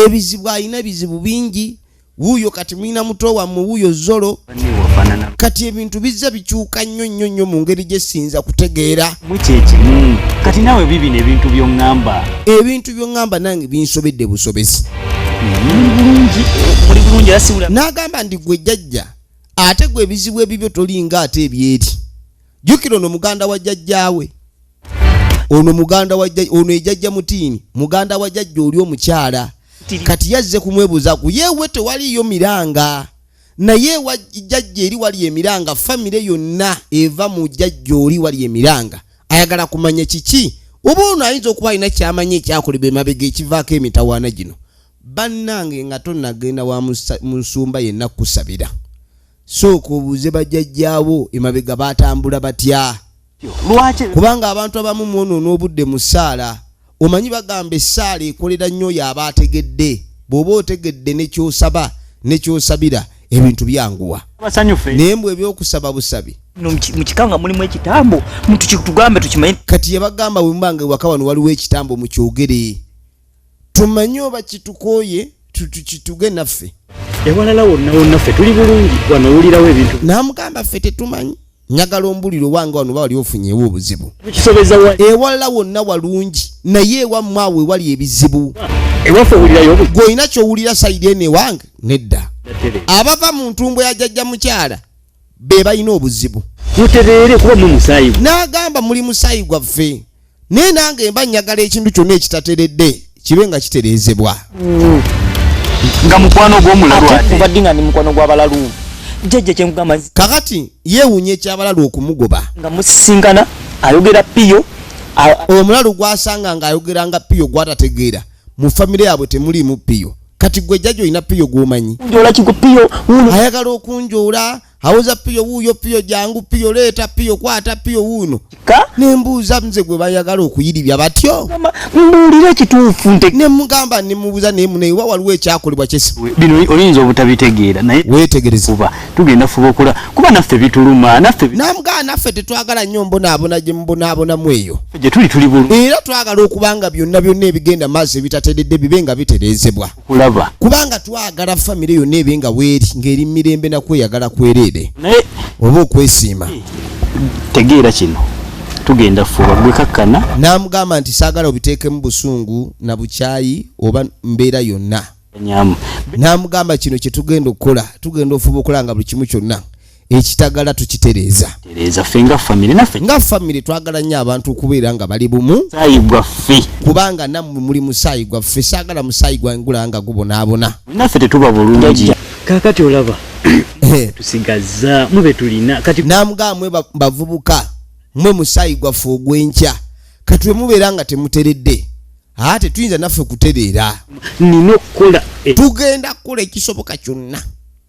ebizibu alina bizibu bingi wuuyo kati mulina muto wammwe wuuyo zolo kati ebintu bizza bikyuka nnyo mu ngeri gye siyinza kutegeera
mukyekimu kati naawe bibino ebintu
by'oŋŋamba nange binsobedde busobesi
muli bulungi era siwula
n'agamba ndi gwe jjajja ate gwe ebizibu ebibyo tolinga ate ebyeri jjukira ono muganda wa jjajjaawe ono ejjajja mutiini muganda wa jjajja oli omukyala kati yazze kumwebuuza ku yeewe tewaliyo miranga naye wa jjajja eri wali emiranga famire yonna eva mu jjajja oli wali emiranga ayagala kumanya kiki oba ono ayinza okuba alina kyamanya ekyakolebwa emabega ekivaako emitawaana gino bannange nga tonnagenda wa mu nsumba yenna kukusabira sooka obuuze bajjajjaawo emabega baatambula batya kubanga abantu abamu mwonoona obudde mu ssaala omanyi bagamba essaala ekolera nnyo yaba ategedde bw'oba otegedde nekyosaba nekyosabira ebintu byanguwa naye mbwe ebyokusaba busabi
mu kikanga mulimu ekitambo tugambe tukimanyi
kati yabagamba bwe mubanga ewaka wano waliwo ekitambo mukyogere tumanye oba kitukooye kituge naffe
ewalala wonna ffe tuli bulungi wano owulirawo ebintu
n'amugamba ffe tetumanyi njagala ombuliro wange wano bawali ofunyeewo obuzibu
tukisobeza
ewalala wonna walungi naye ewammwe awo ewali ebizibu
ewaffe owulirayo
gw'olina kyowulira sayidi eno ewange nedda abava mu ntumbo ya jjajja mukyala be balina obuzibu
mutereere kuba mu musaayi
n'agamba muli musaayi gwaffe naye nange mba njagala ekintu kyonna ekitateredde kibe nga kitereezebwa
nga mukwano
gw'omulalu nga ni mukwano gw'abalalu jjajja kyemugamba
kakati yeewuunya ekyabalalu okumugoba
nga musisinkana ayogera piyo
omulalu gwasanga nga ayogera nga piyo gwatategeera mu famire yaabwe temuliimu piyo kati gwe jjajja olina piyo gw'omanyi
njola kigo piyo
ayagala okunjoola awoza piyo wuuyo piyo jangu piyo leeta piyo kwata piyo wuuno nembuuza nze gwe bayagala okuyiribya batyo
mbuulira ekituufu
nemugamba nemubuuza naye muneewa waliwo ekyakolebwa
bino oyinza obutabitegeera naye
weetegereze
kuba tugenda fuba okola kuba naffe bituluma
namugamba naffe tetwagala nnyo mbonaabona gye mubonaabonamu eyo
gye tuli bulungi
era twagala okubanga byonna ebigenda maaso ebitateredde bibe nga bitereezebwa
kulaba
kubanga twagala famire yonna ebe nga weeri ng'eri mirembe nakweyagala kwereere
naye
oba okwesiima
tegeera kino tugenda fuba gwe kakkana
n'amugamba nti saagala obiteekemu busungu na bukyayi oba mbeera yonna n'amugamba kino kye tugenda okukola tugenda ofuba okola nga buli kimu kyonna ekitagala tukitereeza
ffe nga famire naffe
nga famire twagala nnyo abantu okubeera nga bali bumu
musaayi gwaffe
kubanga nammwe muli musaayi gwaffe saagala musaayi gwangula nga gubonaabona
naffe tetuba bulungi kakati olaba tusigaza mwe betulina kati
n'amugamba mwe bavubuka mwe musaayi gwaffe ogw'enkya kati we mubeera nga temuteredde ate tuyinza naffe kutereera
nina okukola
tugenda kukola ekisoboka kyonna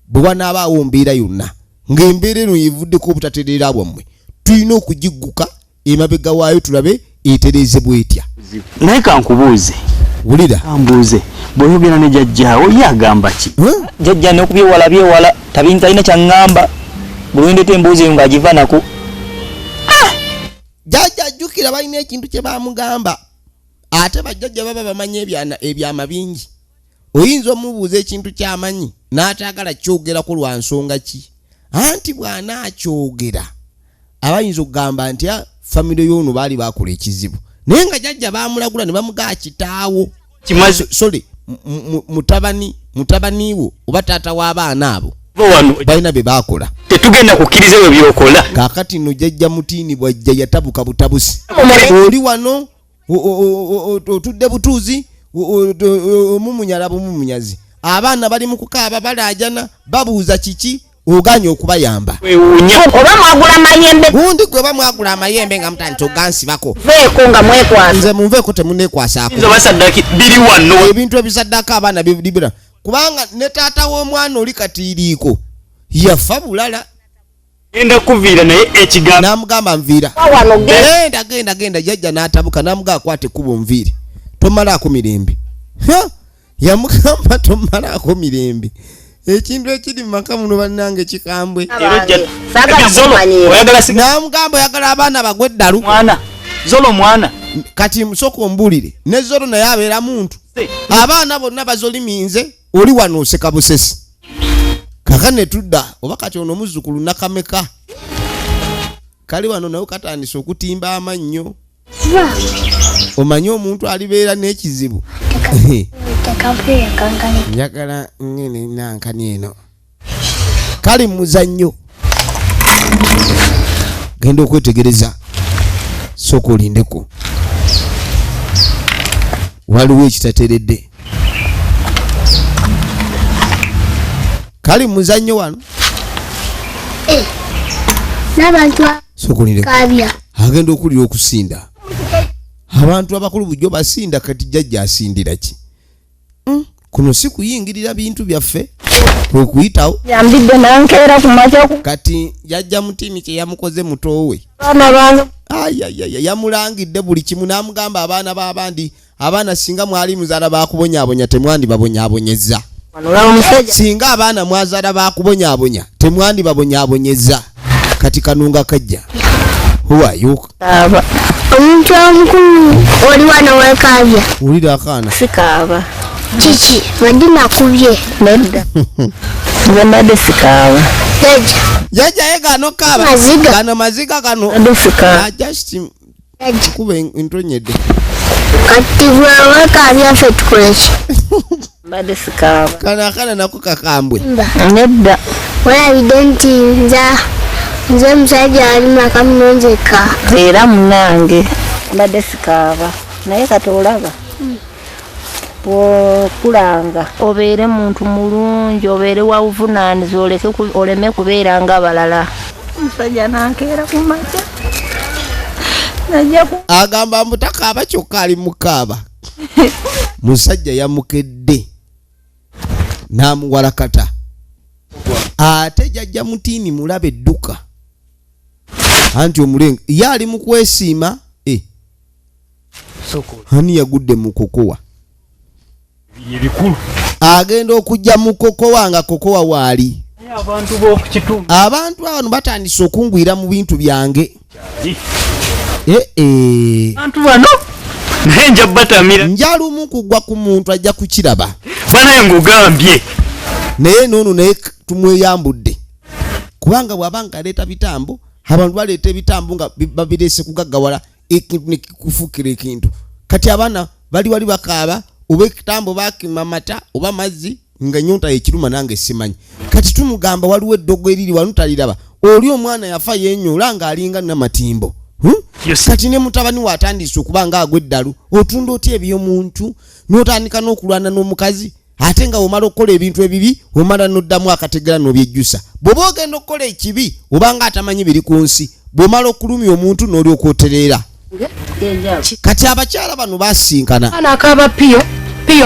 bwe wanaabaawo mbeera yonna ng'embeera eno yevuddeko obutatereera bwammwe tulina okugigguka emabega waayo tulabe etereezebwa etya
naye kankubuuze
wulira
kambuuze bw'oyogera ne jjajjaawo ye agamba ki
jjajja n'okubyewala tabinza alina kyaŋŋamba bulwendeta embuuzi eyo ng'agiva nako
jjajja ajjukira balina ekintu kye bamugamba ate bajjajja baba bamanyi ebyama bingi oyinza omubuuza ekintu kyamanyi n'ataagala kyogerako lwa nsonga ki anti bw'anaakyogera abayinza okugamba nti famire y'ono baali bakola ekizibu naye nga jjajja bamulagula ne bamugaa kitaawo sole mutabaniwo oba taata w'abaana abo balina bye bakola
tetugenda kukkiriza ebyo byokola
kaakati no jjajja mutiini bwajja yatabuka butabusi oli wano otudde butuuzi omumunyala bumumunyazi abaana bali mu kukaaba balaajana babuuza kiki oganya okubayamba
oba mwagula mayembe
gundi gwe bamwagula amayembe nga mutandise ogansibako
veeko nga mwekwasa
nze munveeko temunekwasaako
basaddaki biri wano
ebintu ebisaddako abaana bibira kubanga ne taata w'omwana oli katiiriiko yafa bulala
enda kuvira naye ekigambo
namugamba nvira genda jajja n'atabuka namugamba kwate kubo nviri tomalaako mirembe yamugamba tomalaako mirembe ekintu ekiri mu maka muno bannange kikambwe namugamba oyagala abaana bagwe eddalu
zolo mwana
kati musoko ombulire ne zolo naye abeera muntu abaana bonna bazoliminze oli wano oseka busesi kaka ne tudda oba kati ono muzzukulu nakameka kali wano nawe katandise okutimba amannyo omanye omuntu alibeera n'ekizibu njagala ngene nankani eno kali muzannyo genda okwetegereza sooka olindeko waliwo ekitateredde kali muzannyo wano
n'abantu
sooka olindeko agenda okulira okusinda abantu abakulu bujjo basinda kati jajja asindira ki kuno si kuyingirira bintu byaffe okuyitawo
yambidde nankeera ku makya
kati jajja mutini kye yamukoze mutowe yamulangidde buli kimu n'amugamba abaana b'abandi abaana singa mwali muzaala bakubonyaabonya temwandi babonyaabonyeza singa abaana mwazaala bakubonyaabonya temwandi babonyaabonyeza kati kanunga kajja huwayuka
omuntu omukulu oli wano wekaabya
wulira akaana
sikaaba
kiki badde nakubye
nedda nze sikaaba
jajja ye gano kaaba gano maziga gano just kuba entonyedde
kati bwe wekaabya ffe tukoleki
mbadde sikaaba
kana akana nako kakambwe
nedda
walabidde nti nze musajja ali maka munonzeka
era munange mbadde sikaaba naye kati olaba bw'okulanga obeere muntu mulungi obeere wabuvunaaniza oleme kubeera nga abalala omusajja nankeera ku makya
agamba mutakaaba kyokka ali mukaaba musajja yamukedde n'amuwalakata ate jajja mutiini mulaba edduka anti omulenga ye ali mu kwesiima ani yagudde mu kokowa agenda okujja mu kokowa nga kokowa waali abantu abantu batandise okungwira mu bintu byange
abantu bano naye nja batamira
njalumu kugwa ku muntu ajja kukiraba
banaye ngugambye
naye noono naye tumweyambudde kubanga bw'abanga aleeta bitambo abantu baleeta ebitambo nga babireese kugaggawala ekintu nekikufukira ekintu kati abaana bali wali bakaaba oba ekitambo bakima mata oba mazzi nga nyonta yekiruma nange simanyi kati tumugamba waliwo eddogo eriri wano taliraba oli omwana yafa yenyola nga alinga namatimbo kati ne mutabani watandise okuba nga agwa eddalu otunda otya ebyomuntu n'otandika n'okulwana n'omukazi ate nga omala okukola ebintu ebibi omala n'oddamu akategera n'obyejjusa bw'oba ogenda okukola ekibi obanga atamanyi biri ku nsi bw'omala okulumya omuntu n'olyoka otereera kati abakyala bano basinkana
akaaba piyo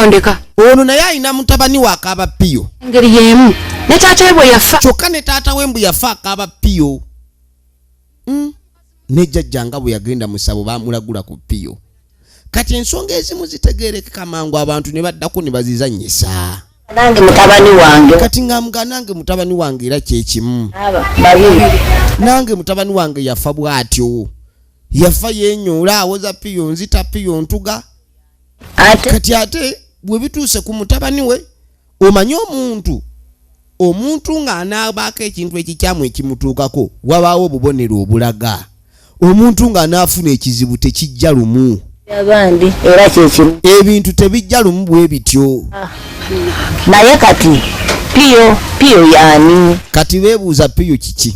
ndeka
ono naye alina mutabani wa akaaba piyo
engeri y'emu ne taata we bwe yafa
kyokka ne taata we mbu yafa akaaba piyo ne jjajja nga bwe yagenda musabo bamulagula ku piyo kati ensonga ezimu zitegeerekeka mangu abantu ne baddako ne bazizannyisa
nange mutabani wange
kati ngamuga nange mutabani wange era kyekimu nange mutabani wange yafa bw'atyo yafa yenyoola awoza piyo nzita piyo ntuga kati ate bwe bituuse ku mutabani we omanye omuntu ng'anaabaako ekintu ekikyamu ekimutuukako wabaawo obubonero obulaga omuntu ng'anaafuna ekizibu tekijja lumu
abandi era kyekimu
ebintu tebijja lumu bwe bityo
naye kati piyo yaani kati
beebuuza piyo kiki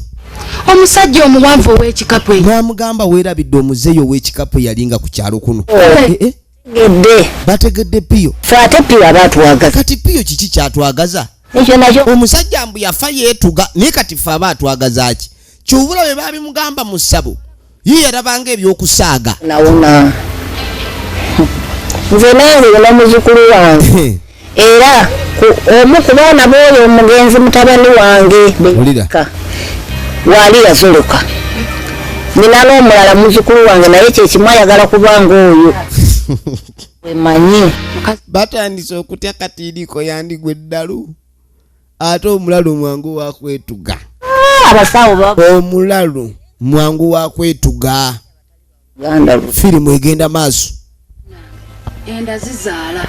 omusajja omuwanvu ow'ekikapu
namugamba weerabidde omuzeeyi ow'ekikapu yalinga ku kyalo kuno bategedde piyo
ate piyo abaatwagaza
kati piyo kiki kyatwagaza
ekyo nakyo
omusajja mbu yafa yeetuga naye kati fe aba atwagaza ki kyobula bwe babimugamba mu ssabo ye yarabanga ebyokusaaga
nawona nze nange yona muzukulu wange era omu ku baana b'oyo omugenzi mutabani wange
wali yazuluka nina n'omulala muzukulu wange naye kyekimu ayagala kubanga oyo wemanyi
batandise okutya katiiriko yandigwa eddalu ate omulalu mwangu wakwetuga
abasawo
omulalu mwangu wakwetuga firimu egenda maaso
enda zizaala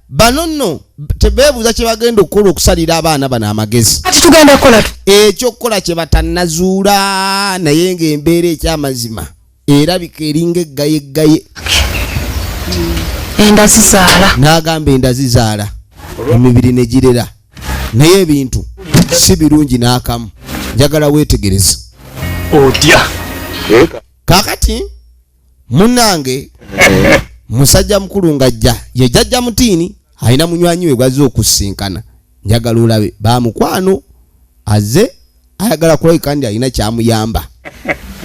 bano nno tebeebuuza kye bagenda okukola okusalira abaana bano amagezi
kati tugenda kukola
ekyokukola kye batannazuula naye ng'embeera ekyamazima erabika eringa eggaye
enda zizaala
n'agamba enda zizaala emibiri ne girera naye ebintu si birungi n'akamu njagala weetegereza
otya
kaakati munnange musajja mukulu ng'ajja ye jjajja mutiini alina munywanyi we gwazze okusinkana njagala olabe bamukwano azze ayagala kulabika kandi alina kyamuyamba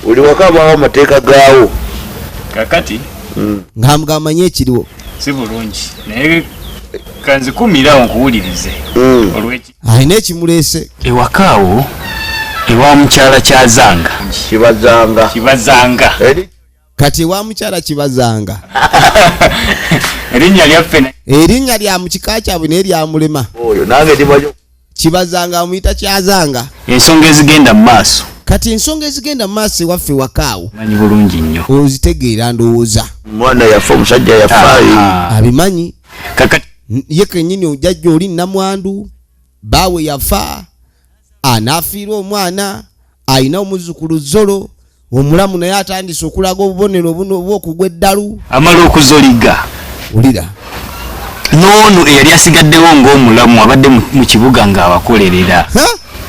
oli waka bawo amateeka gaawo
kakati
ng'amugamba manyi ekiriwo
si bulungi naye kanzikumirawo nkuwulirize olweki
alina ekimuleese
ewakaawo ewa mukyala kyazanga kibazanga
kati ewa mukyala kibazanga
erinnya lyaffe
erinnya lya mu kika kyabwe naye lyamulema
oyo nange ndimanyi
kibazanga amuyita kyazanga
ensonga ezigenda mu maaso
kati ensonga ezigenda mu maaso ewaffe wakaawo
manyi bulungi nnyo
ozitegeera ndowooza
omwana yafa omusajja yafaayo
abimanyi
kakati
ye kennyini ojjajja oli nnamwandu baawe yafa anaafiira omwana alina omuzukulu zolo omulamu naye atandise okulaga obubonero buno obw'okugwa eddalu
amala okuzoliga
wulira
n'ono eyali asigaddewo ng'omulamu abadde mu kibuga ng'abakolerera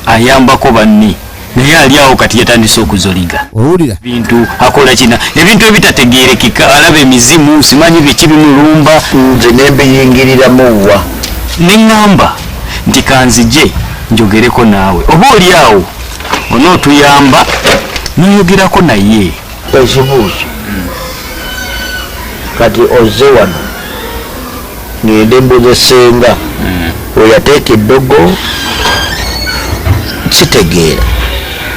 ayambako banne naye ali awo kati yatandise okuzoliga
owulira
bintu akola kina ebintu ebitategeerekeka alaba emizimu simanyi biki bimulumba
nze nembiyingiriramu wa
neŋŋamba nti kanzije njogereko naawe oba oli awo onootuyamba noyogerako naye
ekibuuzo kati ozze wano ngende embuuza esenga oyateeka eddogo kitegeera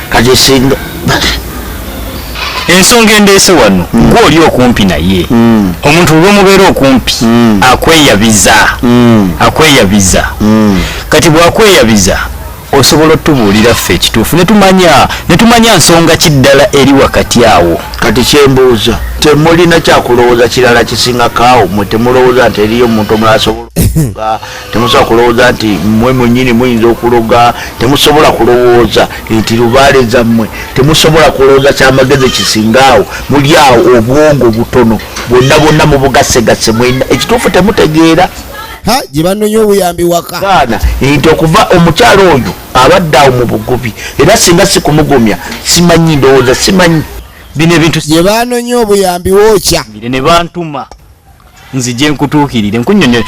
kati singa
ensonga endeese wano gw'oli okumpi naye omuntu olwomubeera okumpi akweyabiza kati bw'akweyabiza osobola otubuulira ffe ekituufu netumanya nsonga kiddala eri wakati awo
kati kyembuuza temulina kyakulowooza kirala kisingakaawo mwe temulowooza nti eriyo omuntu omulala asobola okuloga temusobola kulowooza nti mmwe mwennyini muyinza okuloga temusobola kulowooza nti lubaale zammwe temusobola kulowooza kyamagezi kisingaawo muli awo obwongo butono bonna mubugasegase mwena ekituufu temutegeera
gye banonya obuyambi waka
kaana nti okuva omukyalo oyo abadde awo mu bugubi era singa sikumugumya simanyi ndowooza simanyi
bino ebintu
gye banonya obuyambi wookya
ne bantuma nzije nkutuukirire nkunyonyole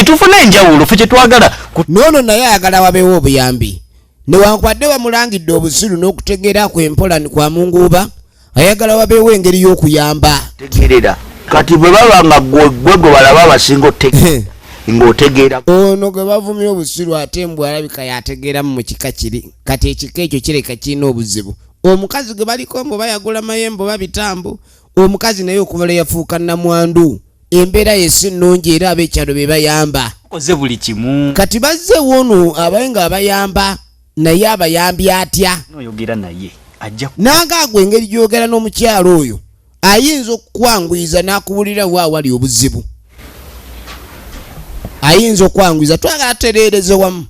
tufune enjawulo ffe kyetwagala
noono naye ayagala wabeewo obuyambi newankwadde wamulangidde obusiru n'okutegeera kwempola kwa munguuba ayagala wabeewo engeri y'okuyamba
tegerera kati bwe baba nga gwe balaba abasinga otegeera ng'otegeera
ono gwe bavumya obusiru ate mbwe alabika yategeeramu mu kika kiri kati ekika ekyo kireka kirina obuzibu omukazi gwe baliko mbu bayagula mayembo babitambu omukazi naye okuvala yafuuka nnamwandu embeera yesi nnungi era ab'ekyalo be bayamba
koze buli kimu
kati bazzeewo ono abaye nga abayamba naye abayambi atya
noyogera naye ajja
nangaagwe engeri gyogera n'omukyalo oyo ayinza okukwangwiza n'akubulira wa wali obuzibu ayinza okwangwiza twagala tutereereze wamu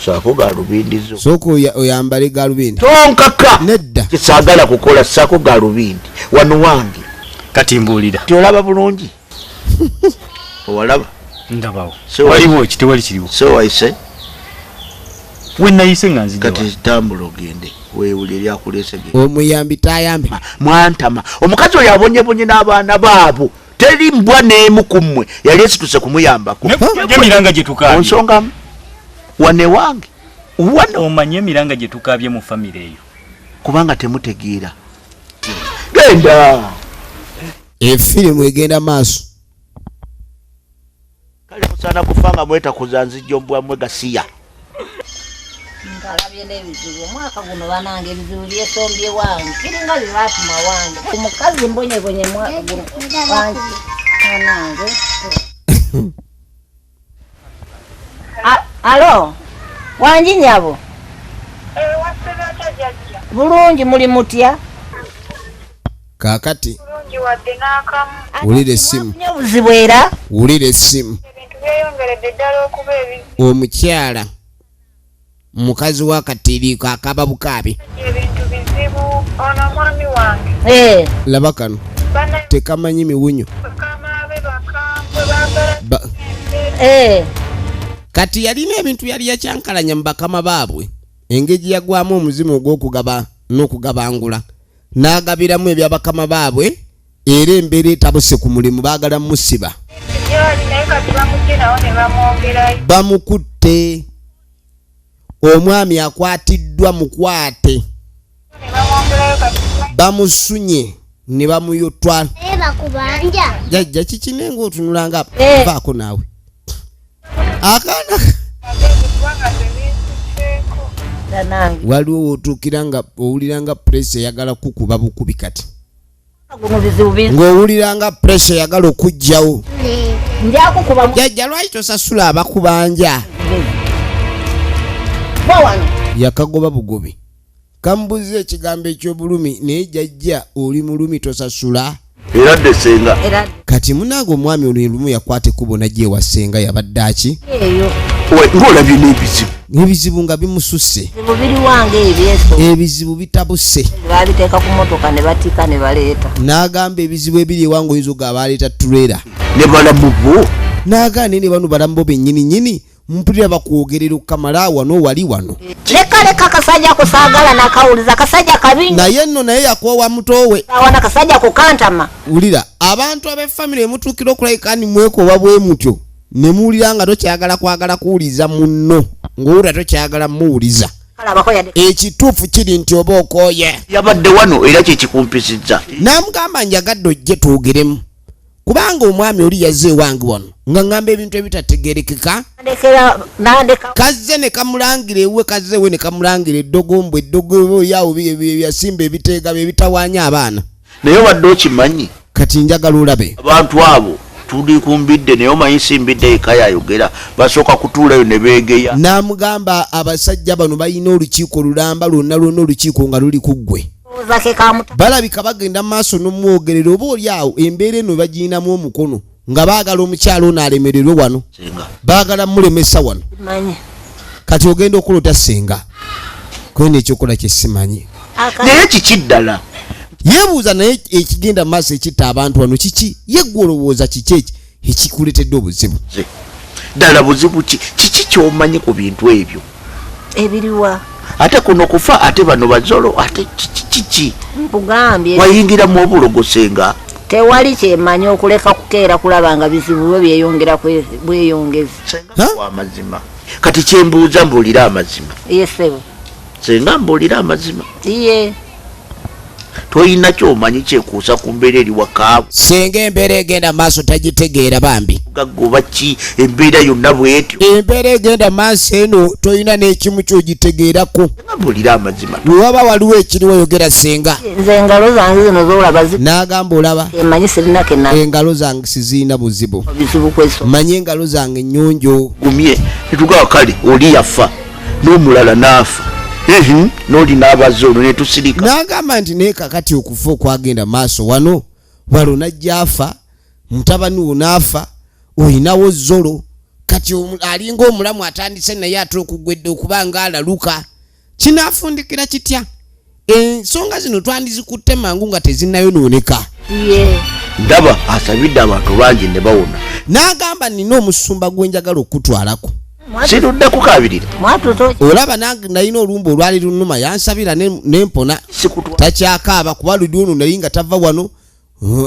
saako galubindizo
sooka oyambale galubindi
tonkaka
nedda
kisaagala kukola saako galubindi wano wange
kati mbuulira
tyolaba bulungi owalaba
ndabawo waliwo ki tewali kiriwo
so waise
wenayise nga nzija
kati tambula ogende weewulire lyakuleese
omuyambi tayambe
mwantama omukazi oyo abonyebonye n'abaana baabo teri mbwa n'emu ku mmwe yali esituse kumuyambako
emiranga gye tukaabye
onsongamu wane wange wano
omanye emiranga gye tukaabye mu famire eyo
kubanga temutegeera genda
efirimu egenda maaso
kale musaana kufa nga mwetakuza nzijjo mbwa mmwe gasiya
kalabye n'ebizibu omwaka guno banange ebizibu byesombye wange kiringa byebatuma wange omukazi mbonyebonye mwaka guno wange anange. Alo wangi nyabo bulungi muli mutya
kakati wulira essimu
obuzibu era
wulira essimu omukyala mukazi wa katiriiko akaba bukaabi laba kano tekamanyi miwunyo kati yalina ebintu yali yakyankalanya mu bakama baabwe engeri yagwamu omuzimu ogw'okugaba n'okugabangula n'agabiramu ebyabakama baabwe era embeera etabuse ku mulimu baagala musiba bamukutte omwami akwatiddwa mukwate bamusunye ne bamuyotwa jajja kikine ng'otunulanga vaako naawe akaana waliwo wotuukira nga owulira nga pressure eyagala kukuba bukubi kati ng'owulira nga pressure eyagala okugjawo jajja lwaki tosasula abakubanja yakagoba bugobi kambuza ekigambo eky'obulumi naye jajja oli mulumi tosasula
era desenga
kati munange omwami olumu yakwate kubo najje wasenga yabadde aki
ng'olabye n'ebizibu
ebizibu nga bimususse
biri wange ebyeso
ebizibu bitabuse
babiteeka ku motoka ne batika ne baleeta
n'agamba ebizibu ebiri ewange oyinza ogaba baleeta tulera
ne balamu bo
n'agaane ne bano balamu bo bennyini nyini mpulira bakwogerera okukamala wano wali wano
leka akasajja kusaagala nakawuliza akasajja kabi
naye nno naye yakoowa mutowe
awana akasajja kukantama
wulira abantu ab'effamire emutuukira okulabika ni mwekoowa bwe mutyo ne muwulira nga tokyagala kwagala kuwuliza munno ng'owulira tokyagala muwuliza ekituufu kiri nti oba okooye
yabadde wano era kyekikumpisizza
n'amugamba njagadde ojje twogeremu kubanga omwami oli yazze ewange wano nga ngamba ebintu ebitategerekeka kazze ne kamulangira ewe kazze we ne kamulangira eddogo yawo yasimba ebiteega byebitawaanya abaana
naye wadde okimanyi
kati njagala olabe
abantu abo tuli kumbidde naye omanyi simbidde eka yayogera basooka kutuulayo ne beegeya
n'amugamba abasajja bano balina olukiiko lulamba lwonna olukiiko nga luli ku ggwe balabika bagenda mu maaso n'omwogerero oba oli awo embeera eno bagirinamu omukono nga baagala omukyalo ono alemererwe wano baagala mulemesa wano kati ogenda okulota senga kwenda ekyokola kyesimanyi
naye kiki ddala
yeebuuza naye ekigenda mu maaso ekitta abantu wano kiki yeggwe olowooza kiki eki ekikuletedde obuzibu
ddala buzibu kiki kyomanyi ku bintu ebyo
ebiriwa
ate kuno kufa ate bano bazolo ate kiki
mpugambye
wayingiramu obulogosenga
tewali kyemanyi okuleka kukeera kulaba nga bizibu bwe byeyongera bweyongezi
amazima kati kyembuuza mbuulira amazima
yesebo
senga mbuulira amazima
iye
toyina kyomanyi kyekuusa ku mbeera eri wakaabo
senga embeera egenda maaso tagitegeera bambi
gagoba ki embeera yonna bwetyo
embeera egenda maaso eno toyina n'ekimu kyogitegeerako
mbuulira amazima
bwe waba waliwo ekiriwo yogera senga
nze engalo zange zino zolaba
n'agamba olaba
emanyi sirina kena
engalo zange sizirina buzibu
bizibu kweso
manyi engalo zange nnyonjo
gumye netugaba kale oli yafa n'omulala n'afa n'oli n'abaze olwo netusirika
n'agamba nti naye kakati okufa okwagenda maaso wano walo najja afa mutabani wo n'afa oyinawo zolo kati alinga omulamu atandise naye ate okugwedde okuba nga alaluka kinaafundikira kitya ensonga zino twandizikutte mangu nga tezinnayonooneka
ndaba asabidde abantu bangi ne bawona
n'agamba nina omusumba gwenjagala okutwalako
sirudde kukabirira
olaba nalina olumba olwali lunuma yansabira nempona takyakaaba kuba ludi ono nali nga tava wano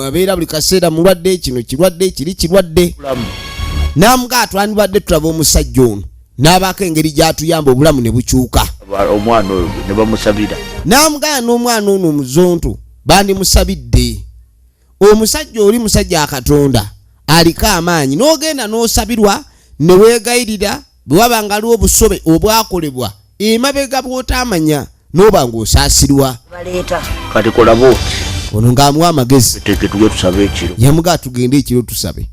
abeera buli kaseera mulwadde kino kirwadde kiri kirwadde namugaa twandibadde tulaba omusajja ono n'abaako engeri gyatuyamba obulamu ne bukyuka
omwana oyo ne bamusabira
namugaa n'omwana ono omuzonto bandimusabidde omusajja oli musajja akatonda aliko amaanyi n'ogenda n'osabirwa ne weegayirira bwe waba nga aliwo obusobe obwakolebwa emabega bw'otamanya n'oba ng'osaasirwa.
Kati kolabo
ono ng'amuwa amagezi
teke tugwe tusabe ekiro.
yamugaa tugende ekiro tusabe.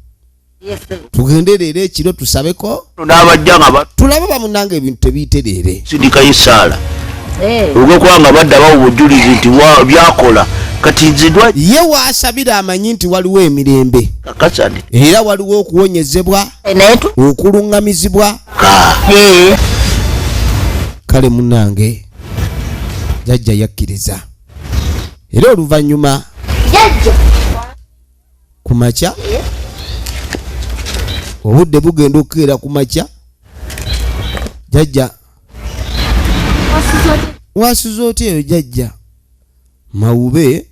Tugende leero ekiro tusabeko
n'abajja nga
tulabe bamunange ebintu tebiyiterere.
basindikayo essaala olw'okuba nga badda bawa obujulizi nti byakola kati nzidwa
ye waasabira amanyi nti waliwo emirembe
kakasani
era waliwo okuwonyezebwa okuluŋŋamizibwa. Kale munange jjajja yakkiriza era oluvannyuma ku makya obudde bugenda okukeera ku makya jjajja wasuza otya eyo jjajja? Mawube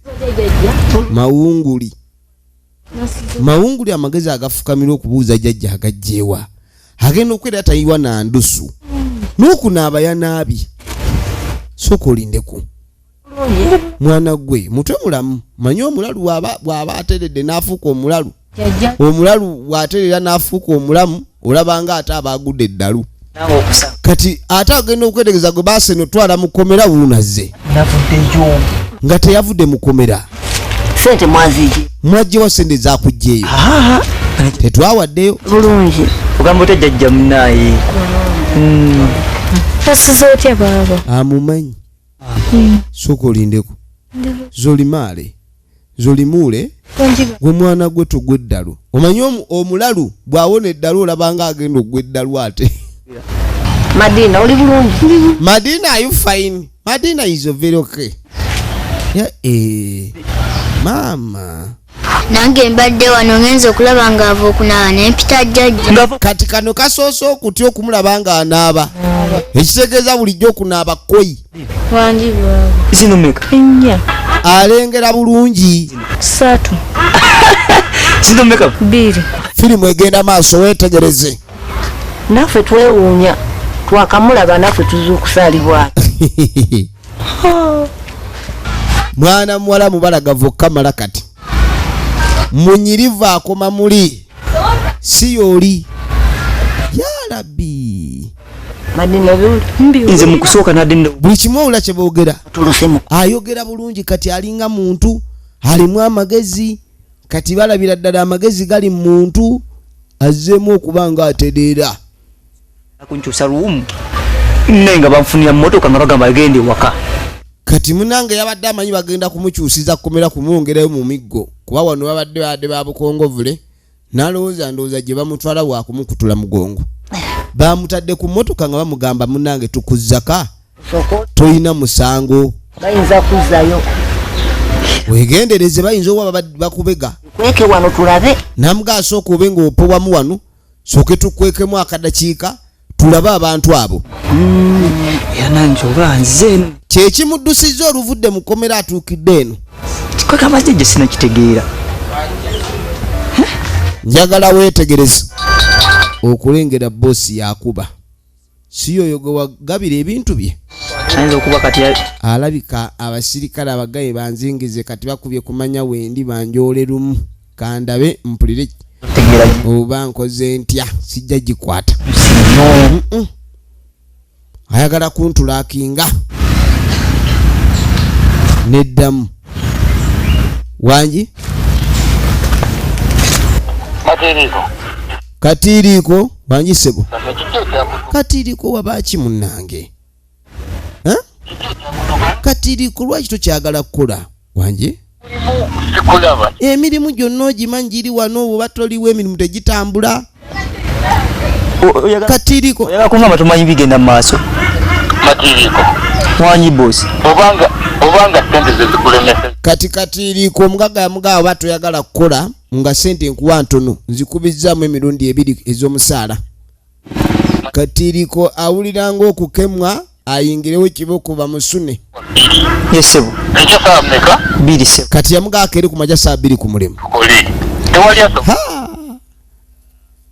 mawunguli amagezi agafukamira okubuuza jjajja agajjeewa agenda okwera tayiwa na ndusu n'okunaaba yanaabye sooka olindeku mwana gwe mutwe mulamu manyi omulalu bw'aba ateredde n'afuuka omulalu bw'aterera n'afuuka omulamu olabanga ate aba agudde eddalu. Kati ate agenda okwetegereza gwe baaseno twala mu kkomera wuunazze nga teyavudde mu kkomera.
Sente mwazije
Mwajjewa sente zaakugjeeyo tetwawaddeyo
bulungi ogamba otya jjajja munaaye
Tasiza otya baba?
amumanyi sooka olindeku zolimaale zolimuule gwe mwana gwe tugwe eddalu. Omanyi omulalu bw'awona eddalu olabanga agenda ogwa eddalu ate.
Madina oli bulungi?
Madina, are you fine? Madina is very okay. Mama
nange mbadde wano ngenza okulaba ng'ava okunaaba nempita jjajja.
Kati kano kasoosa okutya okumulaba nga anaaba ekitegeeza bulijjo okunaaba koyi
Wangi baba.
zino meka
Ennya.
alengera bulungi.
3.
zino meka
2.
Firimu egenda maaso weetegereze.
Naffe twewuunya twakamulaba naffe tuzuukusalibwa.
Mwana muwala mubalagavu kamala kati munyirivu akoma muli si yooli yalabi.
Madina
nze mu kusooka nadde
buli kimu owula kye boogera ayogera bulungi kati alinga muntu alimu amagezi kati balabira ddala amagezi gali mu muntu azzeemu okuba nga atereera.
kunkyusa luwumu nenga banfunira mmotoka nga bagamba agende waka.
Kati munange yabadde amanyi bagenda kumukyusiza kukomera kumwongerayo mu miggo kuba wano babadde ba bukongovule n'alowooza gye bamutwala wa kumukutula mugongo. Bamutadde ku mmotoka nga bamugamba munange tukuzzaka toyina musango
bayinza kuzzayo
wegendereze bayinza oba bakubega
kweke wano tulabe
namugaasooka obe ng'opobwamu wano sooke tukwekemu akadakiika tulabe abantu abo.
yananje oba nze
kyekimuddusiza oluvudde mu kkomera atuukidde eno
kikwekamba jjajja sinakitegeera.
njagala weetegereze okulengera boosi yakuba si yoyo gwe wagabira ebintu bye.
ayinza okuba kati
alabika abasirikale abagaye banzingize kati bakubye kumanya wendi banjoole lumu kandabe mpulire oba nkoze ntya sijja gikwata ayagala kuntulakinga neddamu wangi Katiiriko wangi sebo Katiiriko wabaki munnange Katiiriko lwaki tokyagala kukola wangi emirimu gyonna ogimanyi giri wano oba toliwo emirimu tegitambula. Katiiriko
oyagala kungamba tomanyi bigenda mu maaso.
Katiiriko
wanyi bosi
obanga sente zezikulemesa.
Kati Katiiriko omugaga yamugaba oba toyagala kukola nga sente nkuwa ntono nzikubizzaamu emirundi 2 ez'omusaala. Katiiriko awuliranga okukemwa ayingirewo kiboko bamusune.
Yesebo
Ekyo saa mmeka?
2 sebo.
Kati yamugaba keri ku majja saa 2 ku mulimu.
Oli tewali aso.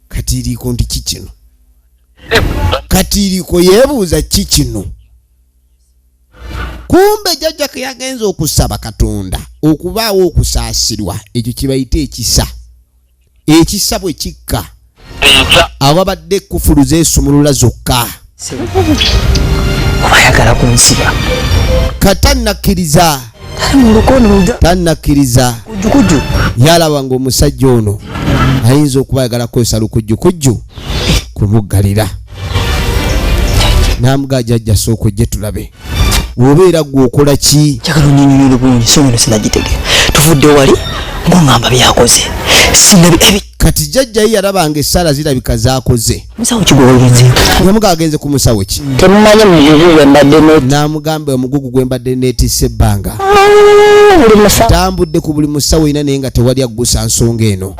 Katiiriko nti kikino. Katiiriko yeebuuza kikino. Kumbe jjajja ke yagenza okusaba Katonda okubaawo okusaasirwa ekyo kibayita ekisa. Ekisa bwe kikka ababadde kufulu zeesumulula zokka.
ayagala kunsiba
katanakkiriza tanakkiriza
kujjukujju
yalaba ng'omusajja ono ayinza okuba ayagala kukozesa lukujjukujju kumuggalira n'amugaa jjajja sooka ojje tulabe wobeera gwe okola ki
njagala onyonyonyola bulungi so nno sinagitegeera tuvudde wali ng'oŋŋamba byakoze
kati jjajja ye yalabanga essaala zirabika zaakoze
musawo kigwogenze
yamugaa agenze ku musawo ki
temumanyi mugugu gwe mbadde
n'amugamba omugugu gwe mbadde neetisse ebbanga tambudde ku buli musawo ina naye nga tewali aggusa nsonga eno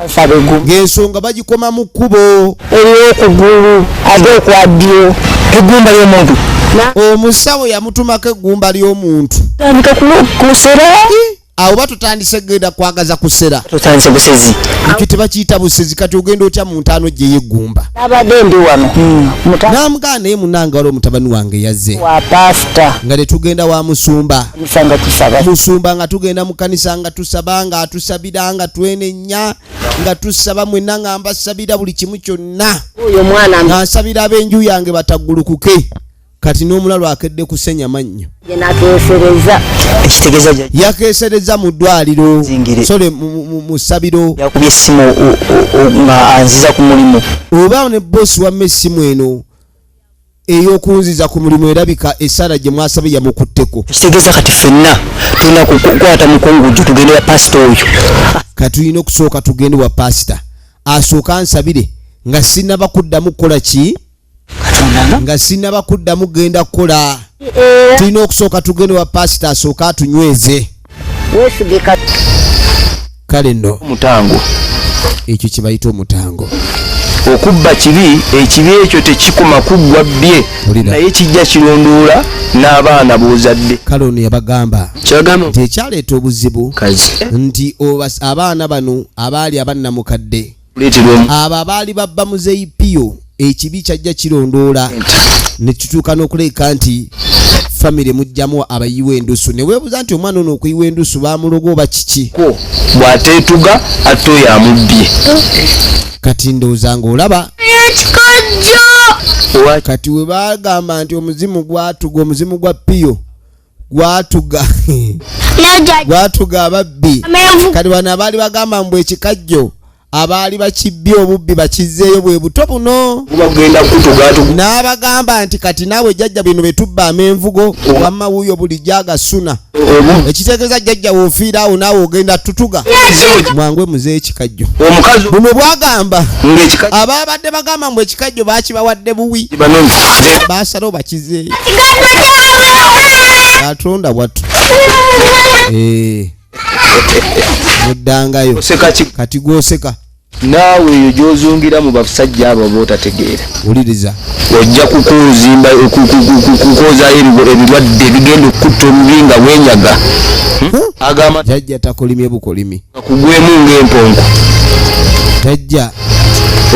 ng'ensonga bagikoma mu kkubo
eryokugulu ate okwaddyo
eggumba ly'omuntu
omusawo yamutumako eggumba ly'omuntu
tandika kusera
awo batutandise genda kwagaza kusera
tutandise busezi
ekyo tebakiyita busezi kati ogenda otya mu ntaano gye yeggumba
nabadde ndi wano
n'amugaa naye munanga wali omutabani wange yazze
wa pasita
nga tetugenda wa musumba
musanga tusaba
musumba nga tugenda mu kanisa nga tusaba nga atusabira nga twenenya nga tusaba mwenna nga mbasabira buli kimu kyonna
oyo mwana
nga nsabira ab'enju yange bataggulukuke kati n'omulalo akedde kusenya mannyo
yenakeesereza
ekitegeeza
yakeesereza mu ddwaliro sole mu ssabiro
yakubye essimu nga anziza ku mulimu
oba ne boosi wamma essimu eno ey'okunziza ku mulimu erabika essaala gye mwasabye yamukutteko
ekitegeeza kati ffenna tulina kukwata mukungujju tugende wa pasita oyo
kati tulina okusooka tugende wa pasita asooka ansabire nga sinnaba kuddamu kukola ki nga sinnaba kuddamu genda kukola tulina okusooka tugende wa pasita asooka atunyweze kale nno
mutango
ekyo kye bayita omutango
okubba kibi ekibi ekyo tekikoma kuggwa bbye naye kijja kirondoola n'abaana b'ozadde
kale ono yabagamba nti ekyaleeta obuzibu nti abaana bano abaali abannamukadde abo abaali babba muzeeyi piyo ekibi kyajja kirondoola ne kituuka n'okuleeka nti famire mujjamu abayiwa endusu ne weebuuza nti omwana ono okuyiwa endusu baamuloga oba kiki
bw'ateetuga ate oyo amubbye
kati ndowooza ng'olaba
ekikajjo
kati we bagamba nti omuzimu gwatuga omuzimu gwa piyo gwatuga ababbi kati bano abaali bagamba mbw ekikajjo abaali bakibbye obubbi bakizzeeyo bwe buto buno n'abagamba nti kati naawe jjajja bino betubba amenvugo wamma wuuyo buli jagasuna ekitegeeza jjajja woofiira awo naawe ogenda tutuga mwangwe muzeeyo ekikajjo buno bwagamba ababadde bagamba mbw ekikajjo bakibawadde buwi basalawo bakizzeeyo atonda bwattu muddangayo kati gwoseka
naawe eyo gy'ozungira mu basajja abo bootategeera
wuliriza
ojja kukuzimba kukozaayo ebirwadde bigenda okutta omubi nga bwenyaga agamba
jjajja takolimye bukolimi
kugwemu ng'empongo
jjajja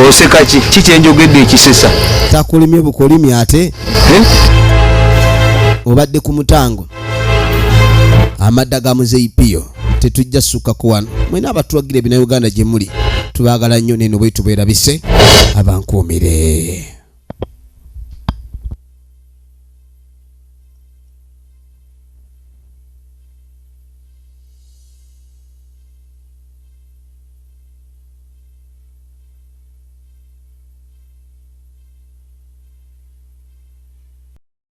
oseka ki kikyenjogedde ekisesa
takolimye bukolimi ate obadde ku mutango amadda ga muzeeyi piyo tetujja ssukako wano mwena abatulagira ebina Uganda gye muli tubaagala nnyo neno bwe tubeerabise abankuumire.